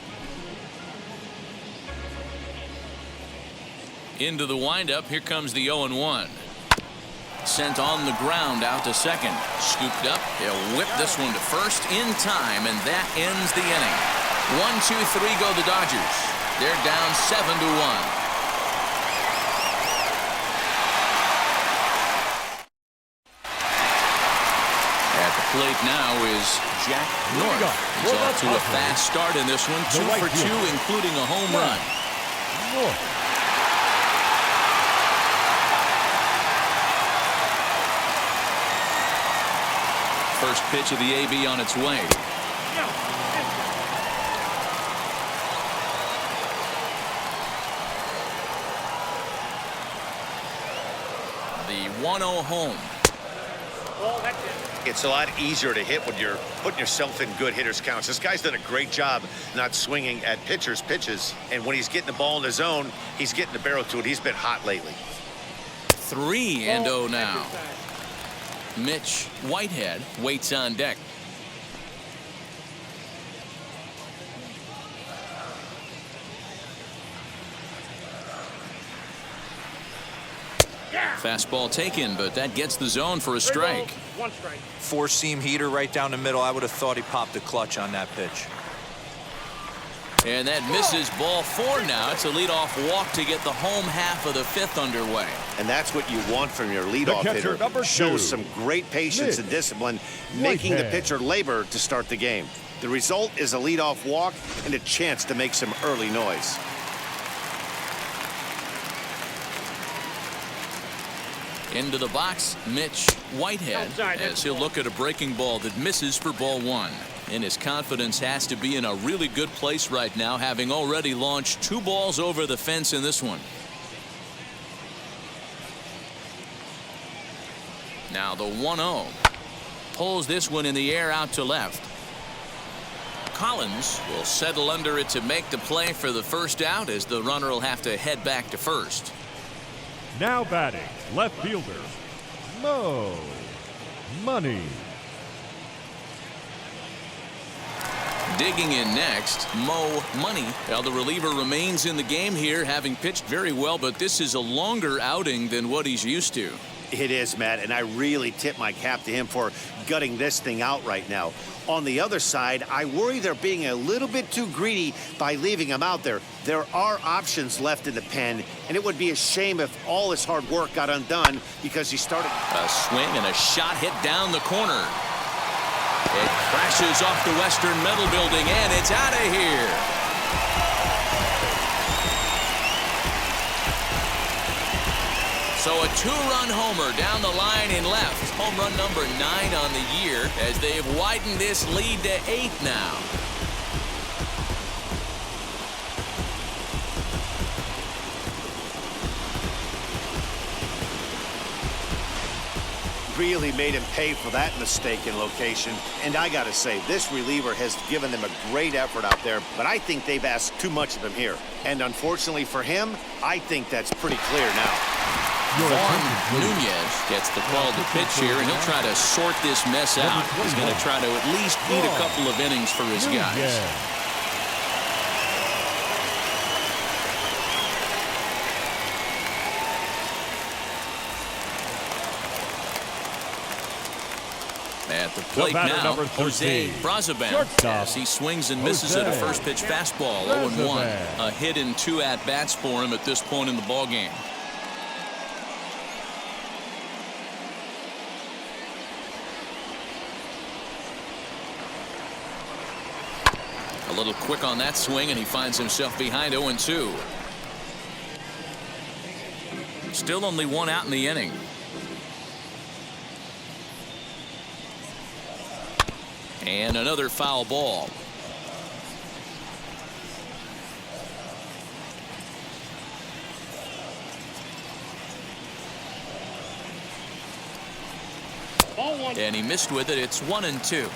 Into the windup, here comes the 0-1. Sent on the ground out to second. Scooped up, he'll whip this one to first in time, and that ends the inning. 1-2-3 go the Dodgers. They're down 7-1. Plate now is Jack North. He's off to a fast start in this one. 2 for 2, including a home run. First pitch of the AB on its way. The 1-0 home. It's a lot easier to hit when you're putting yourself in good hitters counts. This guy's done a great job not swinging at pitchers' pitches. And when he's getting the ball in the zone, he's getting the barrel to it. He's been hot lately. 3-0 now. Mitch Whitehead waits on deck. Fastball taken, but that gets the zone for a strike. 1 strike. 4-seam heater right down the middle. I would have thought he popped a clutch on that pitch. And that misses ball 4 now. It's a leadoff walk to get the home half of the 5th underway. And that's what you want from your leadoff hitter. Shows some great patience and discipline, making the pitcher labor to start the game. The result is a leadoff walk and a chance to make some early noise. Into the box, Mitch Whitehead, as he'll look at a breaking ball that misses for ball 1. And his confidence has to be in a really good place right now, having already launched 2 balls over the fence in this one. Now the 1-0. Pulls this one in the air out to left. Collins will settle under it to make the play for the first out, as the runner will have to head back to first. Now batting, left fielder, Money. Digging in next, Money. Well, the reliever remains in the game here, having pitched very well, but this is a longer outing than what he's used to. It is, Matt, and I really tip my cap to him for gutting this thing out right now. On the other side, I worry they're being a little bit too greedy by leaving him out there. There are options left in the pen, and it would be a shame if all his hard work got undone because he started. A swing and a shot hit down the corner. It crashes off the Western Metal Building, and it's out of here. So a 2-run homer down the line in left. Home run number 9 on the year, as they've widened this lead to 8 now. Really made him pay for that mistaken location. And I got to say, this reliever has given them a great effort out there, but I think they've asked too much of him here. And unfortunately for him, I think that's pretty clear now. Vaughn Nunez gets the call to pitch here, and he'll try to sort this mess out. He's going to try to at least eat a couple of innings for his guys. At the plate now, Jose Brazaban, as he swings and misses at a first pitch fastball. 0-1. A hit in 2 at-bats for him at this point in the ballgame. little quick on that swing, and he finds himself behind 0-2. Still only one out in the inning. And another foul ball. And he missed with it. It's 1-2.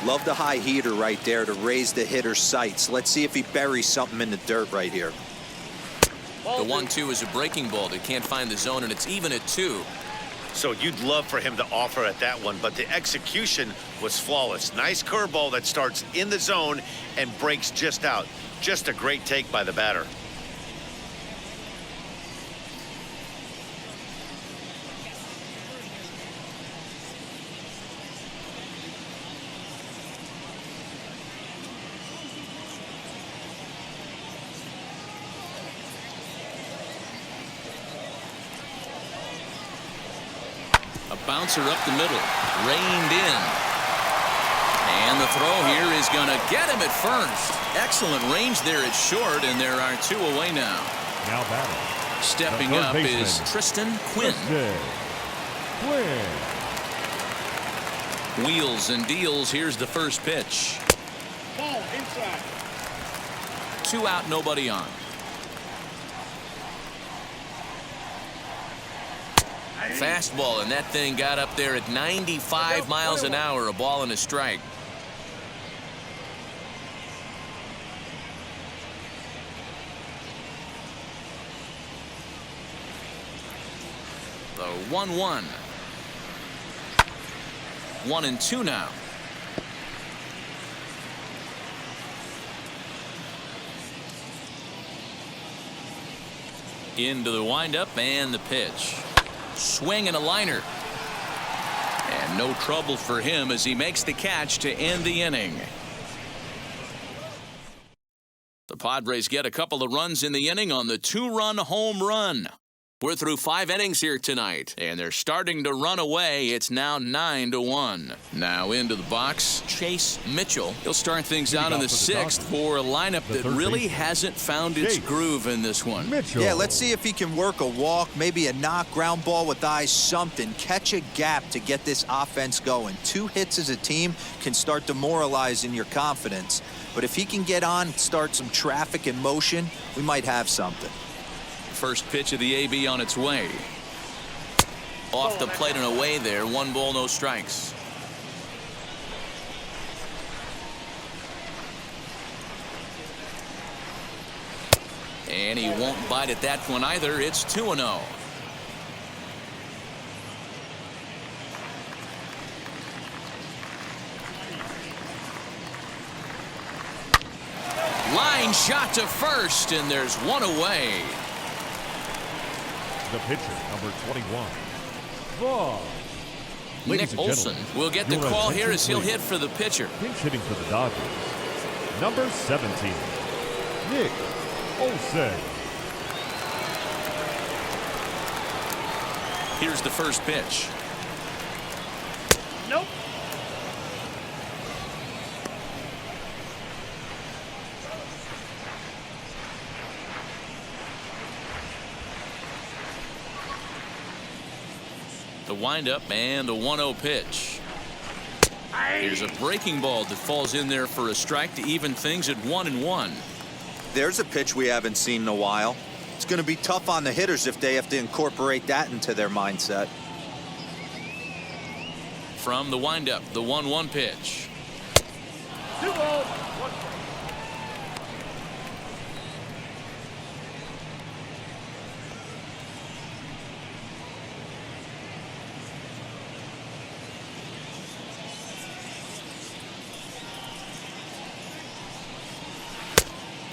Love the high heater right there to raise the hitter's sights. Let's see if he buries something in the dirt right here. The 1-2 is a breaking ball that can't find the zone, and it's even at 2. So you'd love for him to offer at that one, but the execution was flawless. Nice curveball that starts in the zone and breaks just out. Just a great take by the batter. Bouncer up the middle, reined in. And the throw here is going to get him at first. Excellent range there at short, and there are 2 away now. Now batting. Stepping up is Tristan Quinn. Wheels and deals. Here's the first pitch. Ball inside. 2 out, nobody on. Fastball, and that thing got up there at 95 miles an hour. A ball and a strike. The 1-1. 1-2 now. Into the windup and the pitch. Swing and a liner. And no trouble for him as he makes the catch to end the inning. The Padres get a couple of runs in the inning on the 2-run home run. We're through 5 innings here tonight, and they're starting to run away. It's now 9-1. Now into the box, Chase Mitchell. He'll start things out in the 6th for a lineup that really hasn't found its groove in this one. Yeah, let's see if he can work a walk, maybe a knock, ground ball with eyes, something. Catch a gap to get this offense going. 2 hits as a team can start demoralizing your confidence. But if he can get on, start some traffic in motion, we might have something. First pitch of the AB on its way. Off the plate and away there. 1 ball, no strikes. And he won't bite at that one either. It's 2-0. Line shot to first, and there's 1 away. The pitcher, number 21. Ball. Nick Olson will get the call here as he'll hit for the pitcher. Pinch hitting for the Dodgers. Number 17. Nick Olson. Here's the first pitch. Nope. The windup and the 1-0 pitch. Here's a breaking ball that falls in there for a strike to even things at 1-1. There's a pitch we haven't seen in a while. It's going to be tough on the hitters if they have to incorporate that into their mindset. From the windup, the 1-1 pitch. 2 balls, 1 strike.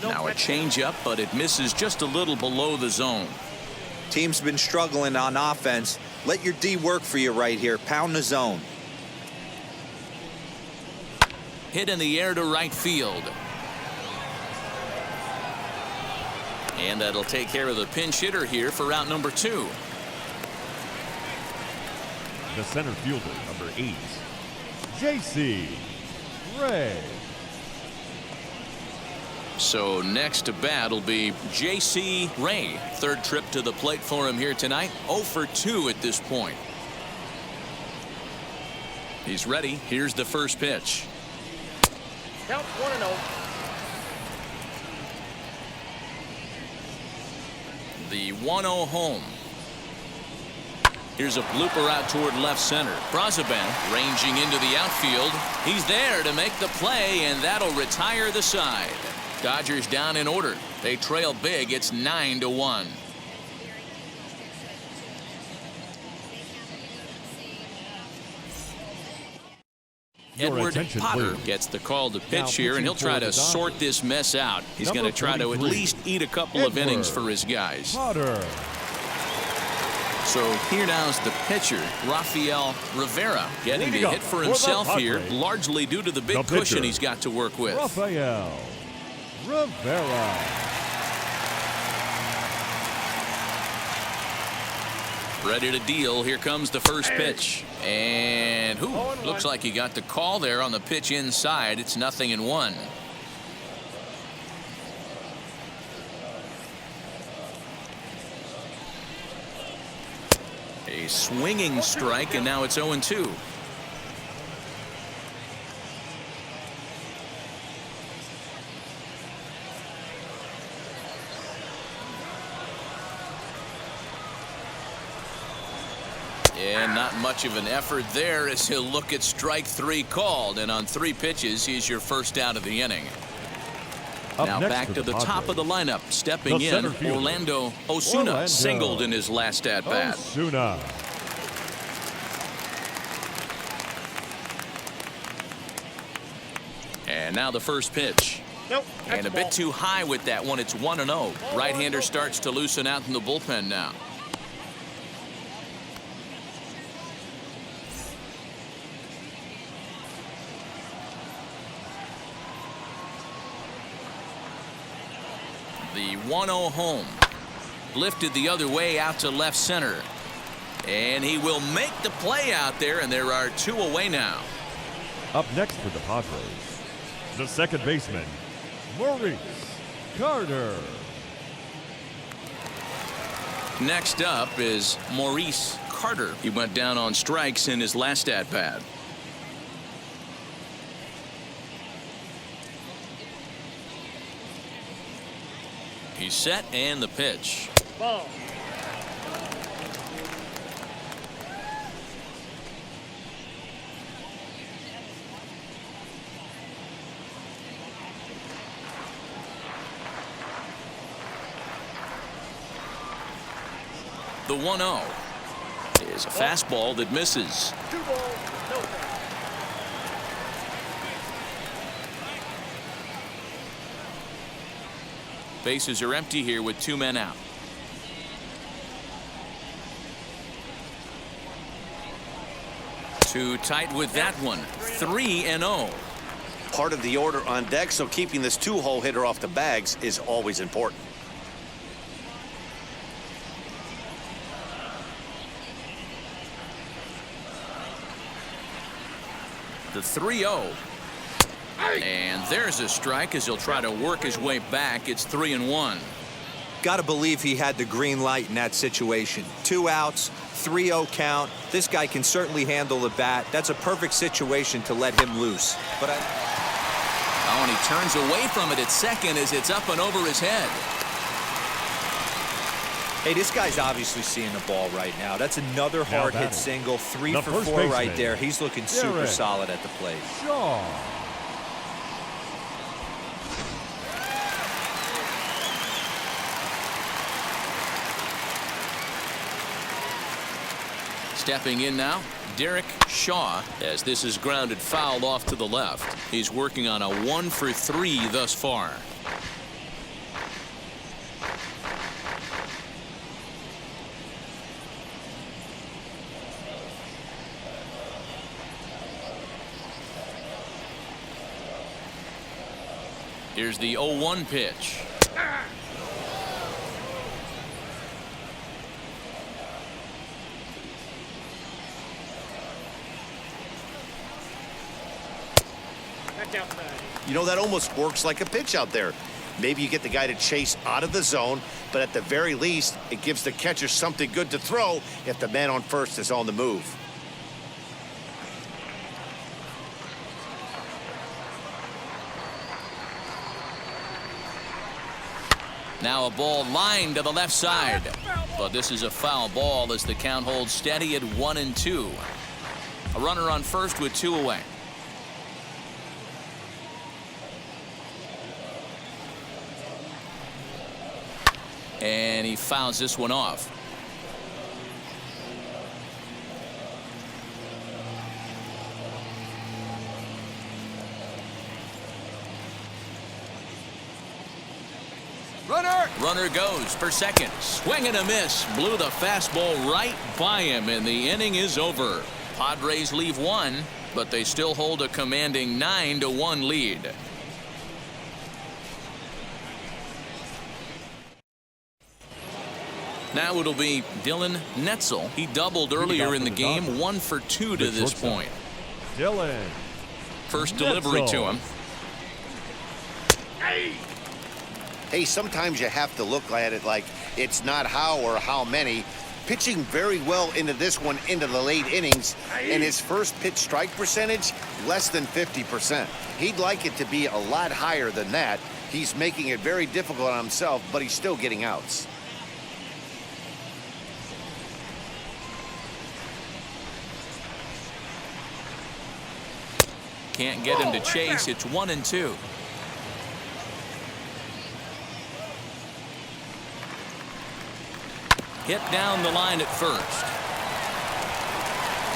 Now a changeup, but it misses just a little below the zone. Team's been struggling on offense. Let your D work for you right here. Pound the zone. Hit in the air to right field. And that'll take care of the pinch hitter here for route number 2. The center fielder, number 8. J.C. Ray. So next to bat will be J.C. Ray. Third trip to the plate for him here tonight. 0 for 2 at this point. He's ready. Here's the first pitch. Count 1-0. The 1-0 home. Here's a blooper out toward left center. Brazaban ranging into the outfield. He's there to make the play, and that'll retire the side. Dodgers down in order. They trail big. It's 9-1. Edward Potter gets the call to pitch here, and he'll try to sort this mess out. He's going to try to at least eat a couple of innings for his guys. Potter. So here now's the pitcher, Rafael Rivera, getting the hit for himself here, largely due to the big cushion he's got to work with. Rafael Rivera. Ready to deal. Here comes the first pitch. And looks like he got the call there on the pitch inside. It's 0-1. A swinging strike, and now it's 0-2. And not much of an effort there as he'll look at strike 3 called, and on 3 pitches he's your first out of the inning. Now back to the top of the lineup. Stepping in, Orlando Osuna singled in his last at-bat. Osuna. And now the first pitch. Nope. And a bit too high with that one. It's 1-0. Right-hander starts to loosen out in the bullpen now. The 1-0 home. Lifted the other way out to left center. And he will make the play out there, and there are 2 away now. Up next for the Padres, the second baseman, Maurice Carter. Next up is Maurice Carter. He went down on strikes in his last at-bat. He's set, and the pitch. Ball. The 1-0 is a fastball that misses. 2 balls, no strikes. Bases are empty here with 2 men out. Too tight with that one. 3-0. Part of the order on deck, so keeping this 2-hole hitter off the bags is always important. The 3-0. And there's a strike as he'll try to work his way back. It's 3-1. Got to believe he had the green light in that situation. 2 outs, 3-0 count. This guy can certainly handle the bat. That's a perfect situation to let him loose. But and he turns away from it at second as it's up and over his head. Hey, this guy's obviously seeing the ball right now. That's another hard hit single. 3 for 4 right there. He's looking super solid at the plate. Shaw. Stepping in now, Derek Shaw, as this is grounded foul off to the left. He's working on a 1 for 3 thus far. Here's the 0-1 pitch. You know, that almost works like a pitch out there. Maybe you get the guy to chase out of the zone, but at the very least, it gives the catcher something good to throw if the man on first is on the move. Now a ball lined to the left side. But this is a foul ball as the count holds steady at 1-2. A runner on first with 2 away. And he fouls this one off. Runner goes for second. Swing and a miss. Blew the fastball right by him, and the inning is over. Padres leave 1, but they still hold a commanding 9-1 lead. Now it'll be Dylan Netzel. He doubled earlier in the game, 1 for 2 to this point. Dylan. First delivery to him. Hey, sometimes you have to look at it like it's not how or how many. Pitching very well into this one into the late innings, and his first pitch strike percentage less than 50%. He'd like it to be a lot higher than that. He's making it very difficult on himself, but he's still getting outs. Can't get him to chase. It's 1-2. Hit down the line at first.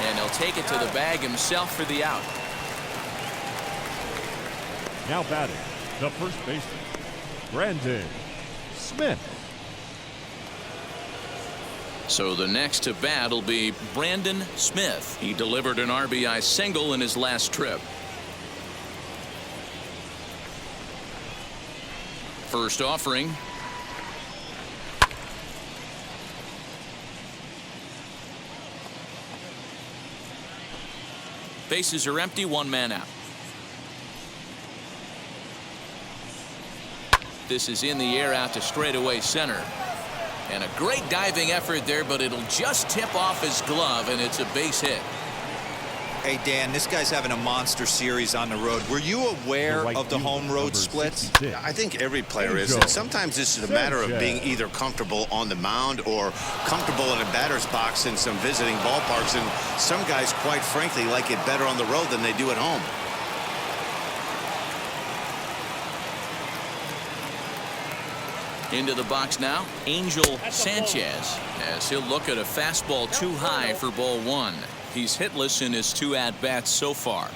And he'll take it to the bag himself for the out. Now batting, the first baseman, Brandon Smith. So the next to bat will be Brandon Smith. He delivered an RBI single in his last trip. First offering. Bases are empty, 1 man out. This is in the air out to straightaway center. And a great diving effort there, but it'll just tip off his glove, and it's a base hit. Hey, Dan, this guy's having a monster series on the road. Were you aware of the home road splits? I think every player is. And sometimes this is a matter of being either comfortable on the mound or comfortable in a batter's box in some visiting ballparks. And some guys, quite frankly, like it better on the road than they do at home. Into the box now, Angel Sanchez, as he'll look at a fastball too high for ball 1. He's hitless in his 2 at-bats so far.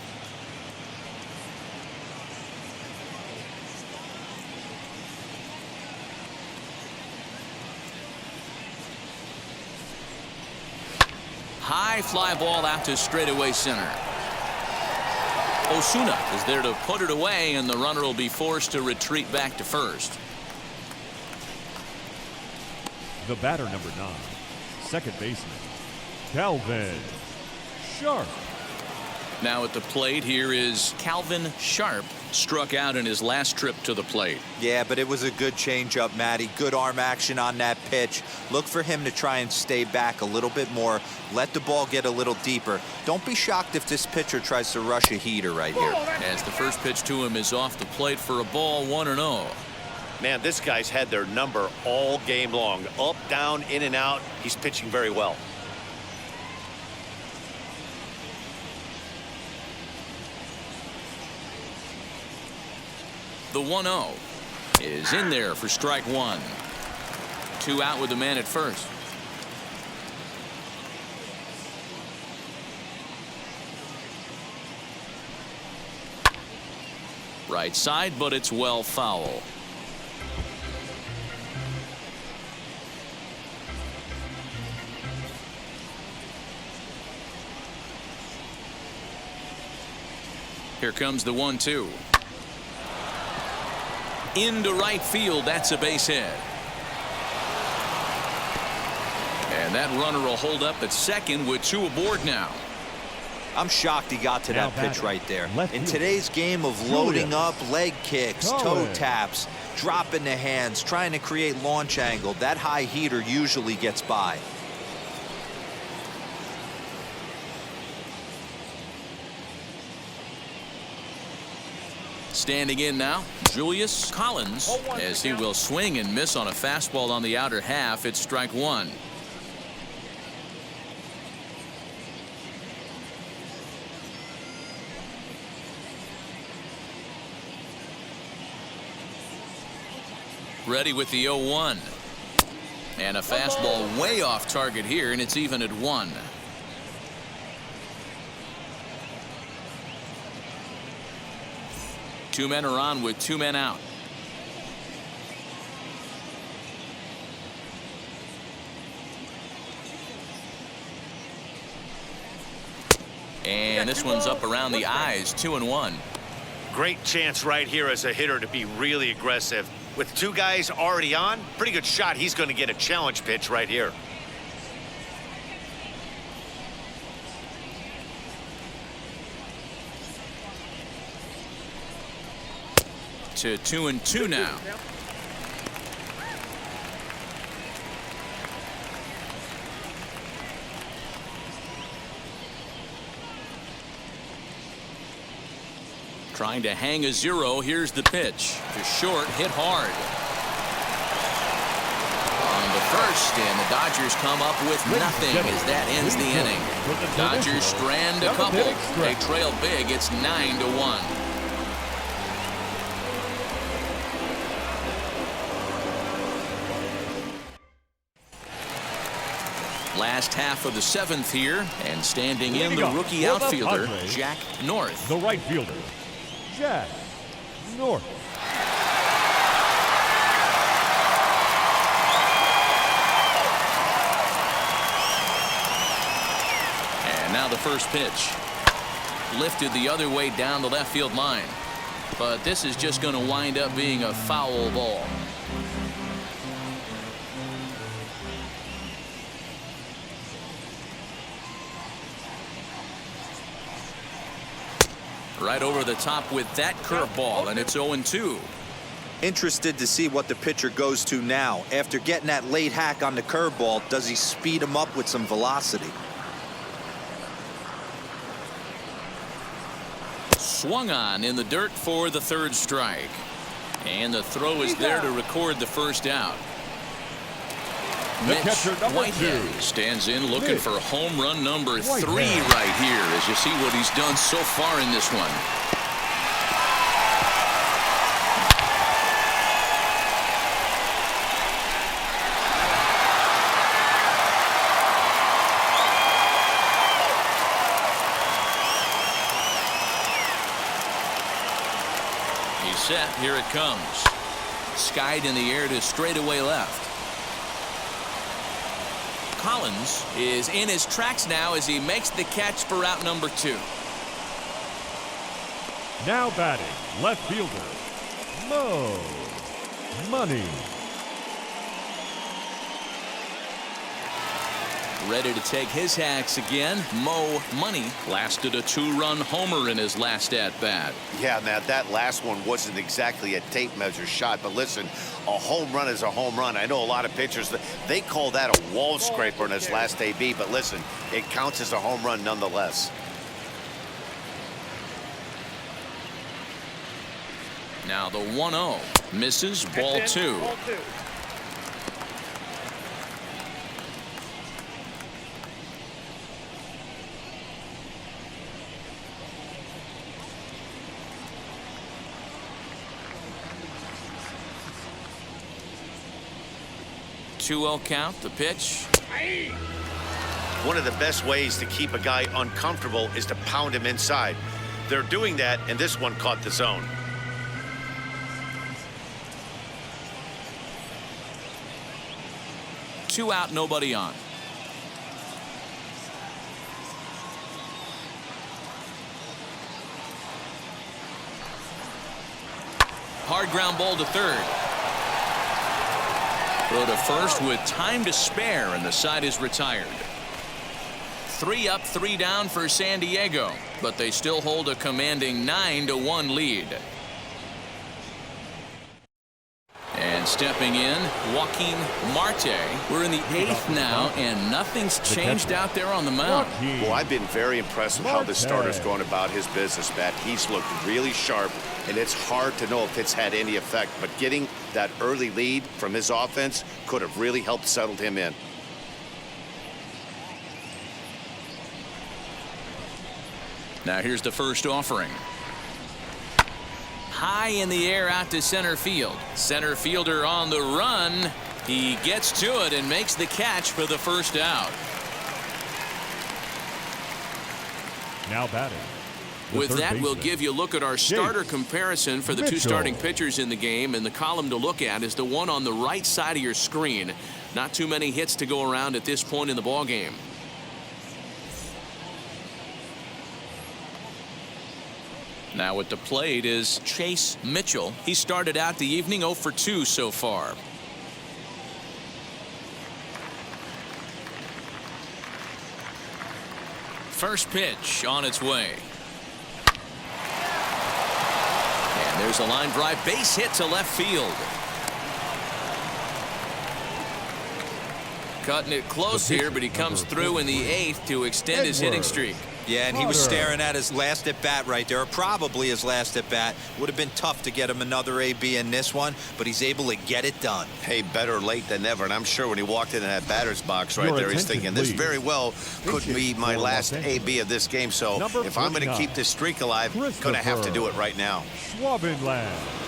High fly ball out to straightaway center. Osuna is there to put it away, and the runner will be forced to retreat back to first. The batter, number 9, second baseman, Calvin Sharp. Now at the plate, here is Calvin Sharp. Struck out in his last trip to the plate. Yeah, but it was a good changeup, Matty. Good arm action on that pitch. Look for him to try and stay back a little bit more. Let the ball get a little deeper. Don't be shocked if this pitcher tries to rush a heater right here. As the first pitch to him is off the plate for a ball, 1-0. Man, this guy's had their number all game long. Up, down, in and out. He's pitching very well. The 1-0 is in there for strike 1. 2 out with the man at first. Right side, but it's well foul. Here comes the 1-2. Into right field. That's a base hit. And that runner will hold up at second with 2 aboard now. I'm shocked he got to that pitch right there. In today's game of Julius loading up, leg kicks, toe Colin. taps, dropping the hands, trying to create launch angle, that high heater usually gets by. Standing in now, Julius Colin, as he will swing and miss on a fastball on the outer half. It's strike one. Ready with the 0-1. And a fastball way off target here, and it's even at 1. Two men are on with 2 men out. And this one's up around the eyes, 2-1. Great chance right here as a hitter to be really aggressive. With 2 guys already on, pretty good shot. He's going to get a challenge pitch right here. To 2-2 now. Trying to hang a 0. Here's the pitch. Just short, hit hard. On the first, and the Dodgers come up with nothing as that ends the inning. Dodgers strand a couple. They trail big. It's 9-1. Last half of the 7th here, and standing in the rookie outfielder, Jack North. The right fielder, Jack North. And now the first pitch. Lifted the other way down the left field line. But this is just going to wind up being a foul ball. Right over the top with that curveball, and it's 0-2. Interested to see what the pitcher goes to now. After getting that late hack on the curveball, does he speed him up with some velocity? Swung on in the dirt for the 3rd strike. And the throw is there to record the first out. Mitch Whitehead stands in looking for home run number 3 right here as you see what he's done so far in this one. He's set. Here it comes. Skied in the air to straightaway left. Collins is in his tracks now as he makes the catch for out number 2. Now batting, left fielder, Mo Money. Ready to take his hacks again. Mo Money lasted a 2-run homer in his last at-bat. Yeah, Matt, that last one wasn't exactly a tape measure shot, but listen, a home run is a home run. I know a lot of pitchers, they call that a wall scraper in his last AB, but listen, it counts as a home run nonetheless. Now the 1-0 misses, ball 2. Count, the pitch. One of the best ways to keep a guy uncomfortable is to pound him inside. They're doing that, and this one caught the zone. Two out, nobody on. Hard ground ball to 3rd. Throw to first with time to spare, and the side is retired. 3 up, 3 down for San Diego, but they still hold a commanding 9-1 lead. And stepping in, Joaquin Marte. We're in the 8th now, and nothing's changed out there on the mound. Well, I've been very impressed with how the starter's going about his business, Matt. He's looked really sharp, and it's hard to know if it's had any effect. But getting that early lead from his offense could have really helped settle him in. Now here's the first offering. High in the air out to center field. Center fielder on the run. He gets to it and makes the catch for the first out. Now batting. With that, we'll give you a look at our starter comparison for the 2 starting pitchers in the game, and the column to look at is the one on the right side of your screen. Not too many hits to go around at this point in the ball game. Now at the plate is Chase Mitchell. He started out the evening 0 for 2 so far. First pitch on its way. And there's a line drive, base hit to left field. Cutting it close here, but he comes through in the 8th to extend his hitting streak. Yeah, and he was staring at his last at-bat right there, or probably his last at-bat. Would have been tough to get him another AB in this one, but he's able to get it done. Hey, better late than never, and I'm sure when he walked into that batter's box right there, he's thinking, this very well could be my last AB of this game, so if I'm going to keep this streak alive, going to have to do it right now. Schwabenland.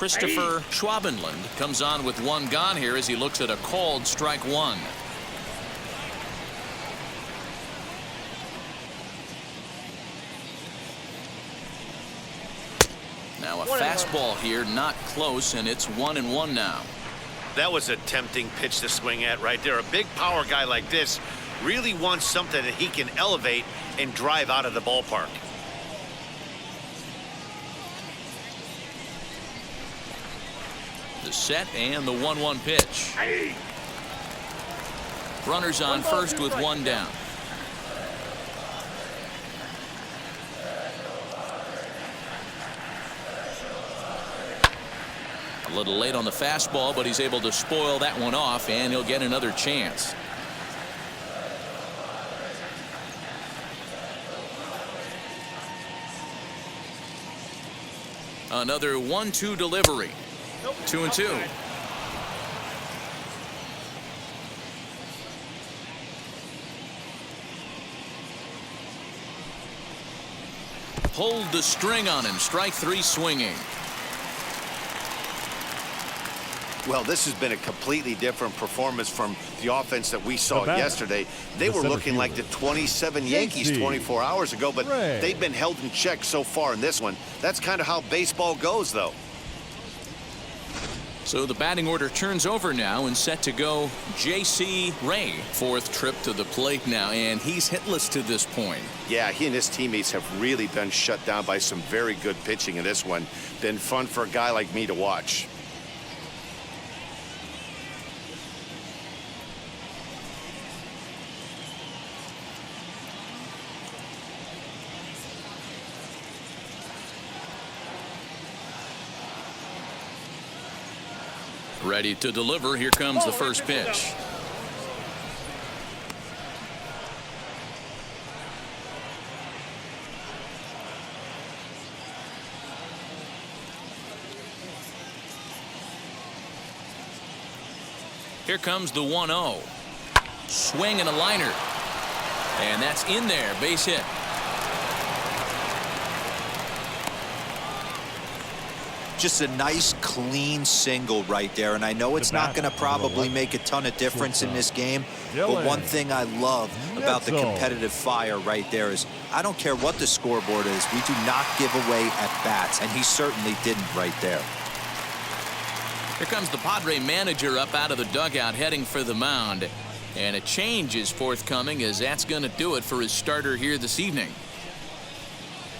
Christopher Schwabenland comes on with 1 gone here as he looks at a called strike 1. Now a fastball here, not close, and it's 1-1 now. That was a tempting pitch to swing at right there. A big power guy like this really wants something that he can elevate and drive out of the ballpark. The set and the 1-1 pitch. Runners on first with 1 down. A little late on the fastball, but he's able to spoil that one off, and he'll get another chance. Another 1-2 delivery. 2-2. Pulled the string on him. Strike 3 swinging. Well, this has been a completely different performance from the offense that we saw yesterday. They were looking like the 27 Yankees 24 hours ago, but they've been held in check so far in this one. That's kind of how baseball goes, though. So the batting order turns over now, and set to go J.C. Ray. 4th trip to the plate now, and he's hitless to this point. Yeah, he and his teammates have really been shut down by some very good pitching in this one. Been fun for a guy like me to watch. Ready to deliver. Here comes the first pitch. Here comes the 1-0. Swing and a liner. And that's in there. Base hit. Just a nice, clean single right there. And I know it's not going to probably make a ton of difference in this game, but one thing I love about the competitive fire right there is I don't care what the scoreboard is. We do not give away at-bats, and he certainly didn't right there. Here comes the Padre manager up out of the dugout heading for the mound. And a change is forthcoming, as that's going to do it for his starter here this evening.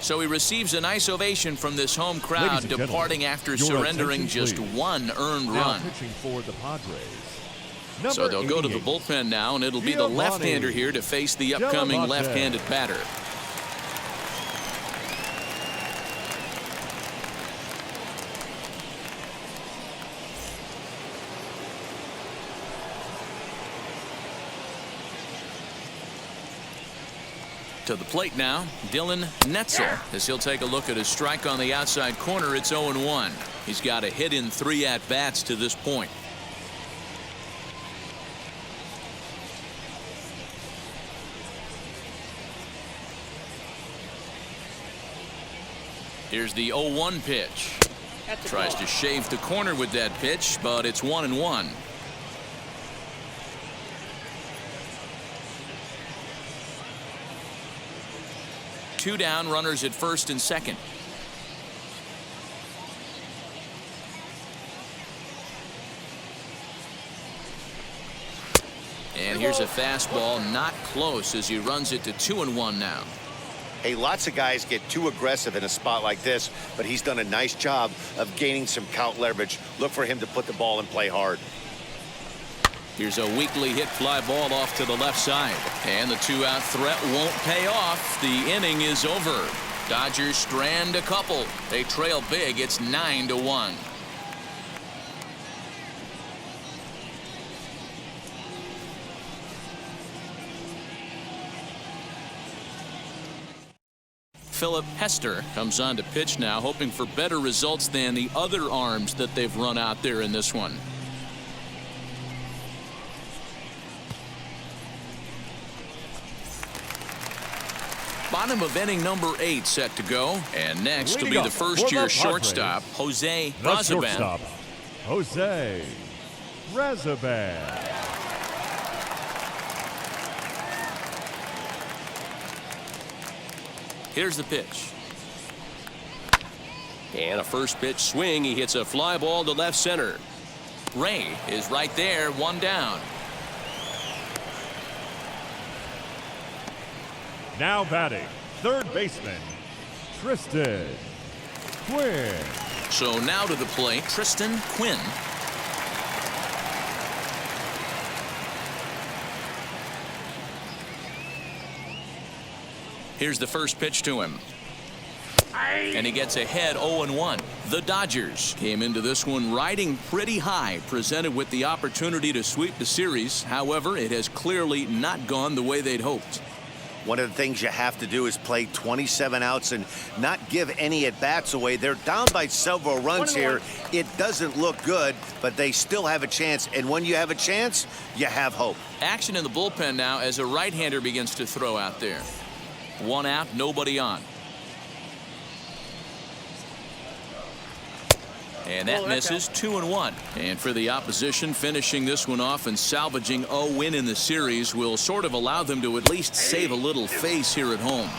So he receives a nice ovation from this home Ladies crowd, and gentlemen, departing after your surrendering attention, just please. one earned Now run. pitching for the Padres. So they'll go to the 88, bullpen now, and it'll be the Giovanni left-hander here to face the upcoming Giovanni. left-handed batter. To the plate now, Dylan Netzel, as he'll take a look at his strike on the outside corner. It's 0-1. He's got a hit in 3 at-bats to this point. Here's the 0-1 pitch. That's a Tries ball. to shave the corner with that pitch, but it's 1-1. Two down, runners at first and second. And here's a fastball, not close, as he runs it to 2-1 now. Hey, lots of guys get too aggressive in a spot like this, but he's done a nice job of gaining some count leverage. Look for him to put the ball in play hard. Here's a weakly hit fly ball off to the left side. And the 2-out threat won't pay off. The inning is over. Dodgers strand a couple. They trail big. It's 9-1. Philip Hester comes on to pitch now, hoping for better results than the other arms that they've run out there in this one. Bottom of inning number 8 set to go. And next will be the first-year shortstop, Jose The Razaban. shortstop, Jose Razaban. Here's the pitch. And a first pitch swing. He hits a fly ball to left center. Ray is right there, 1 down. Now batting, third baseman, Tristan Quinn. So now to the plate, Tristan Quinn. Here's the first pitch to him. And he gets ahead 0-1. The Dodgers came into this one riding pretty high, presented with the opportunity to sweep the series. However, it has clearly not gone the way they'd hoped. One of the things you have to do is play 27 outs and not give any at-bats away. They're down by several runs here. It doesn't look good, but they still have a chance. And when you have a chance, you have hope. Action in the bullpen now as a right-hander begins to throw out there. 1 out, nobody on. And that misses. 2-1. And for the opposition, finishing this one off and salvaging a win in the series will sort of allow them to at least save a little face here at home.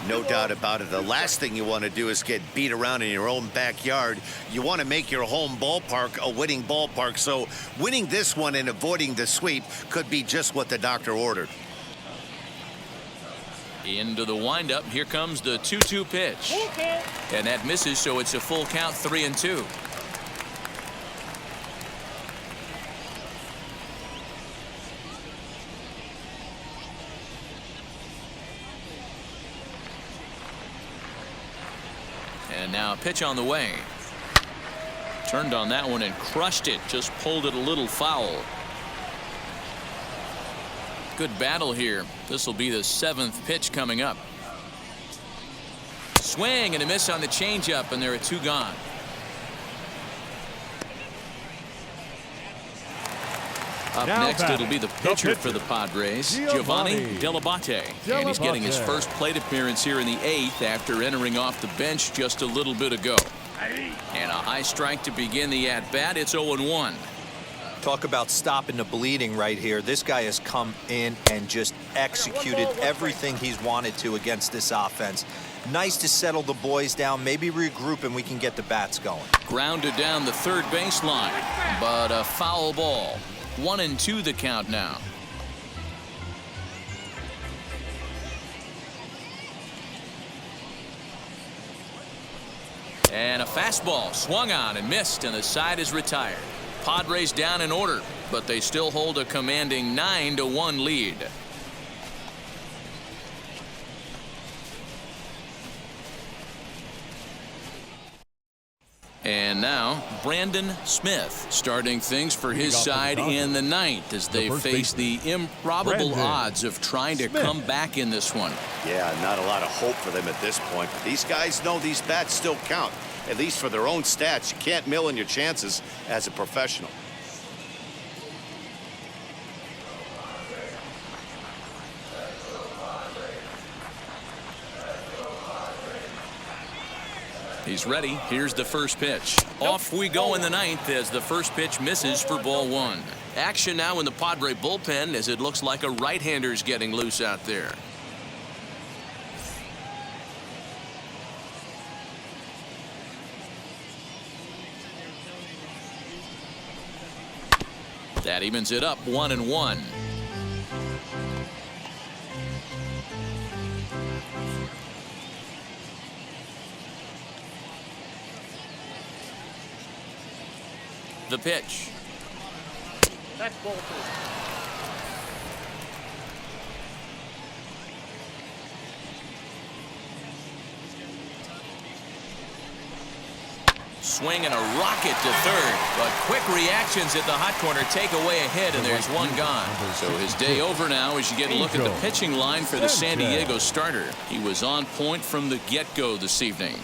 No doubt about it. The last thing you want to do is get beat around in your own backyard. You want to make your home ballpark a winning ballpark. So winning this one and avoiding the sweep could be just what the doctor ordered. Into the windup. Here comes the 2-2 pitch. And that misses, so it's a full count, 3-2. And now a pitch on the way. Turned on that one and crushed it. Just pulled it a little foul. Good battle here. This will be the 7th pitch coming up. Swing and a miss on the changeup, and there are 2 gone. Up Now next, batting, it'll be the the pitcher pitcher, for the Padres, Giovanni Giovanni Delabate. And he's getting his Delabate. first plate appearance here in the 8th after entering off the bench just a little bit ago. And a high strike to begin the at-bat. It's 0-1. Talk about stopping the bleeding right here. This guy has come in and just executed everything he's wanted to against this offense. Nice to settle the boys down, maybe regroup, and we can get the bats going. Grounded down the third baseline, but a foul ball. 1-2 the count now. fastball swung on and missed, and the side is retired. Padres down in order, but they still hold a commanding 9-1 lead. And now Brandon Smith starting things for his side in the ninth as they face the improbable odds of trying to come back in this one. Yeah, not a lot of hope for them at this point, but these guys know these bats still count, at least for their own stats. You can't mill in your chances as a professional. He's ready. Here's the first pitch. Off we go in the ninth as the first pitch misses for ball one. Action now in the Padre bullpen as it looks like a right-hander's getting loose out there. That evens it up 1-1. The pitch. That's ball 2. Swing and a rocket to third, but quick reactions at the hot corner take away a hit, and there's one gone. So his day over now as you get a look at the pitching line for the San Diego starter. He was on point from the get-go this evening.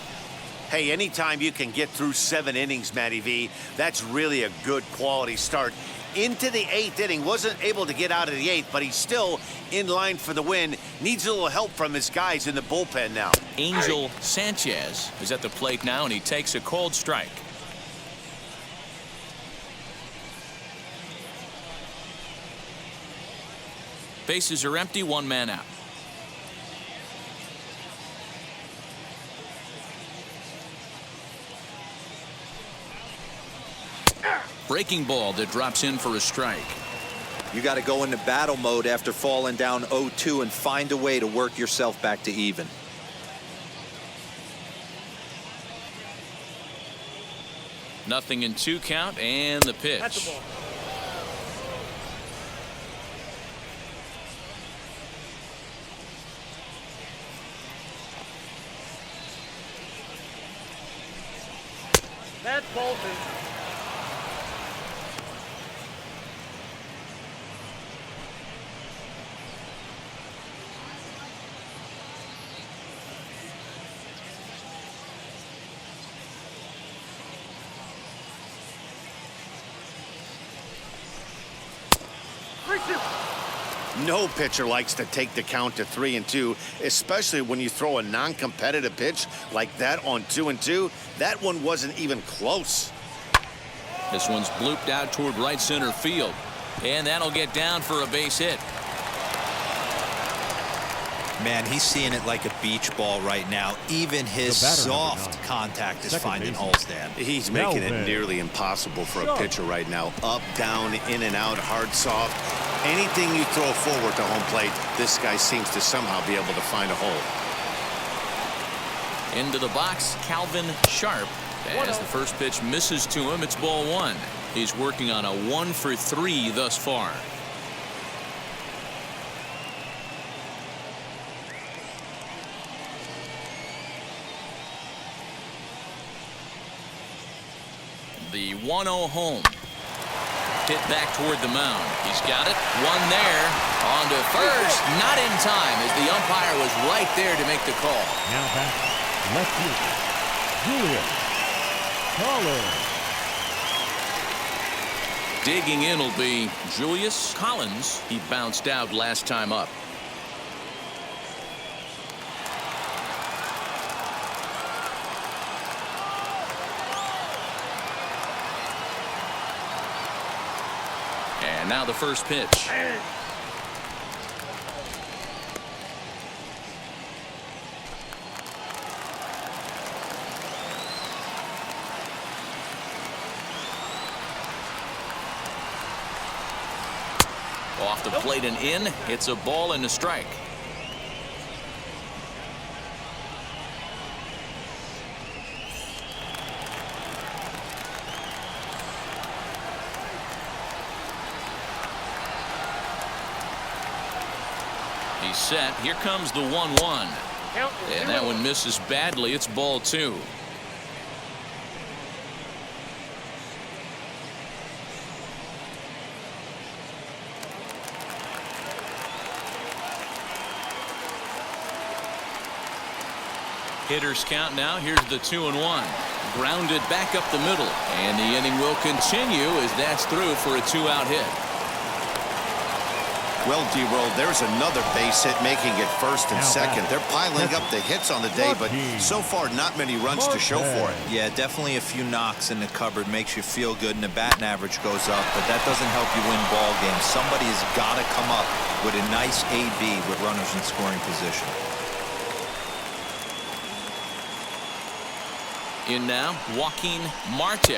Hey, anytime you can get through 7 innings, Matty V, that's really a good quality start. Into the 8th inning, wasn't able to get out of the 8th, but he's still in line for the win. Needs a little help from his guys in the bullpen now. Angel Sanchez is at the plate now, and he takes a cold strike. Bases are empty, one man out. Breaking ball that drops in for a strike. You got to go into battle mode after falling down 0-2 and find a way to work yourself back to even. Nothing in 2 count, and the pitch. That's the ball. That's ball 2. No pitcher likes to take the count to 3-2, especially when you throw a non-competitive pitch like that on 2-2. That one wasn't even close. This one's blooped out toward right center field, and that'll get down for a base hit. Man, he's seeing it like a beach ball right now. Even his soft contact is finding holes, Dan. He's making it nearly impossible for a pitcher right now. Up, down, in and out, hard, soft. Anything you throw forward to home plate, this guy seems to somehow be able to find a hole. Into the box, Calvin Sharp. As the first pitch misses to him, it's ball 1. He's working on a 1-for-3 thus far. The 1-0 home. Hit back toward the mound. He's got it. One there. On to first. Not in time as the umpire was right there to make the call. Now back, left fielder, Julius Colin. Digging in will be Julius Collins. He bounced out last time up. And now the first pitch. Off the plate and in. It's a ball and a strike. He's set. Here comes the 1-1. And that one misses badly. It's ball 2. Hitters count now. Here's the 2-1. Grounded back up the middle. And the inning will continue as that's through for a 2-out hit. Well, D-Roll, there's another base hit making it first and second. They're piling up the hits on the day, but so far not many runs to show for it. Yeah, definitely a few knocks in the cupboard makes you feel good, and the batting average goes up, but that doesn't help you win ball games. Somebody has got to come up with a nice AB with runners in scoring position. In now, Joaquin Marte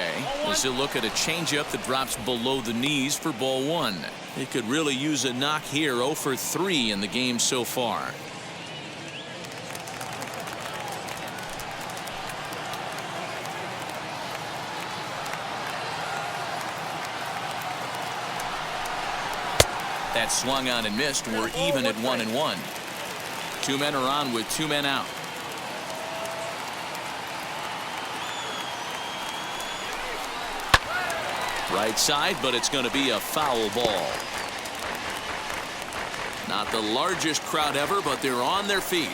as he'll look at a changeup that drops below the knees for ball 1. He could really use a knock here. 0 for 3 in the game so far. That swung on and missed. We're even at 1-1. 2 men are on with 2 men out. Right side, but it's going to be a foul ball. Not the largest crowd ever, but they're on their feet.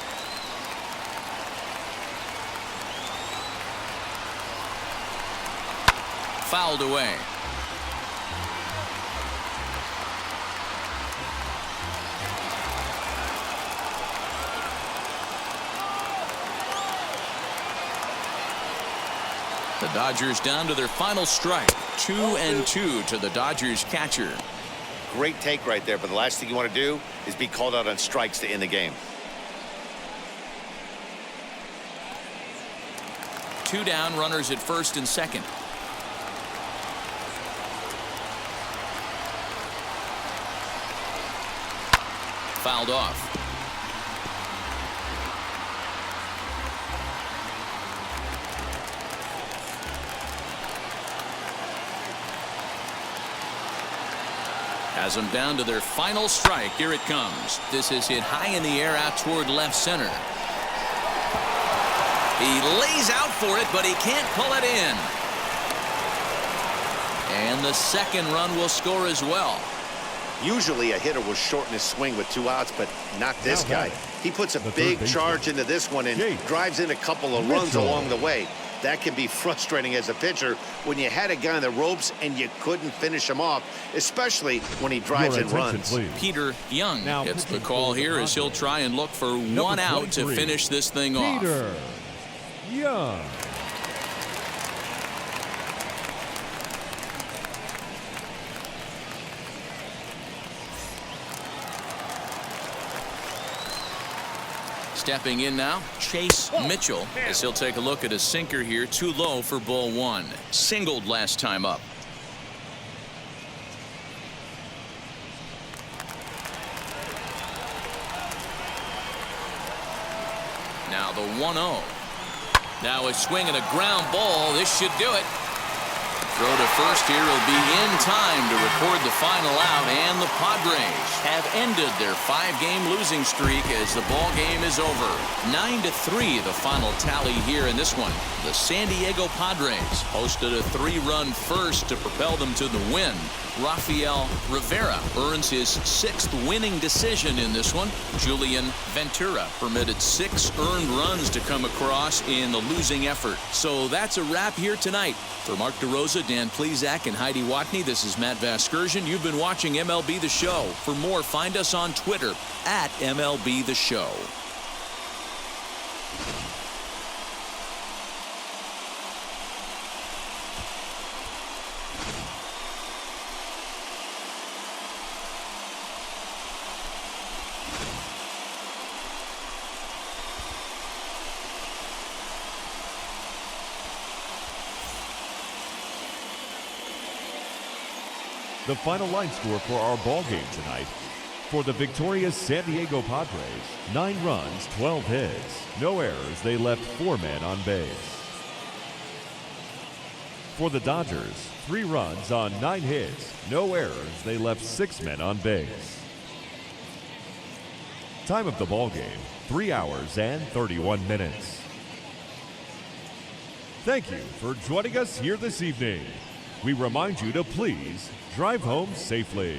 Fouled away. The Dodgers down to their final strike. 2-2 to the Dodgers catcher. Great take right there, but the last thing you want to do is be called out on strikes to end the game. 2 down, runners at first and second. Fouled off. Has them down to their final strike. Here it comes. This is hit high in the air out toward left center. He lays out for it, but he can't pull it in. And the second run will score as well. Usually a hitter will shorten his swing with 2 outs, but not this guy. He puts a big charge into this one and drives in a couple of runs along the way. That can be frustrating as a pitcher when you had a guy on the ropes and you couldn't finish him off, especially when he drives and runs. Please. Peter Young gets the call here as he'll try and look for 1 out to finish this thing off. Peter Young. Stepping in now, Chase Mitchell, as he'll take a look at a sinker here. Too low for ball 1. Singled last time up. Now the 1-0. Now a swing and a ground ball. This should do it. Throw to first here will be in time to record the final out, and the Padres have ended their 5-game losing streak as the ball game is over. 9-3 the final tally here in this one. The San Diego Padres hosted a 3-run first to propel them to the win. Rafael Rivera earns his 6th winning decision in this one. Julian Ventura permitted 6 earned runs to come across in the losing effort. So that's a wrap here tonight. For Mark DeRosa, Dan Plesac, and Heidi Watney, this is Matt Vasgersian. You've been watching MLB The Show. For more, find us on Twitter at MLB The Show. The final line score for our ball game tonight. For the victorious San Diego Padres, 9 runs, 12 hits, no errors. They left 4 men on base. For the Dodgers, 3 runs on 9 hits, no errors. They left 6 men on base. Time of the ball game, 3 hours and 31 minutes. Thank you for joining us here this evening. We remind you to please drive home safely.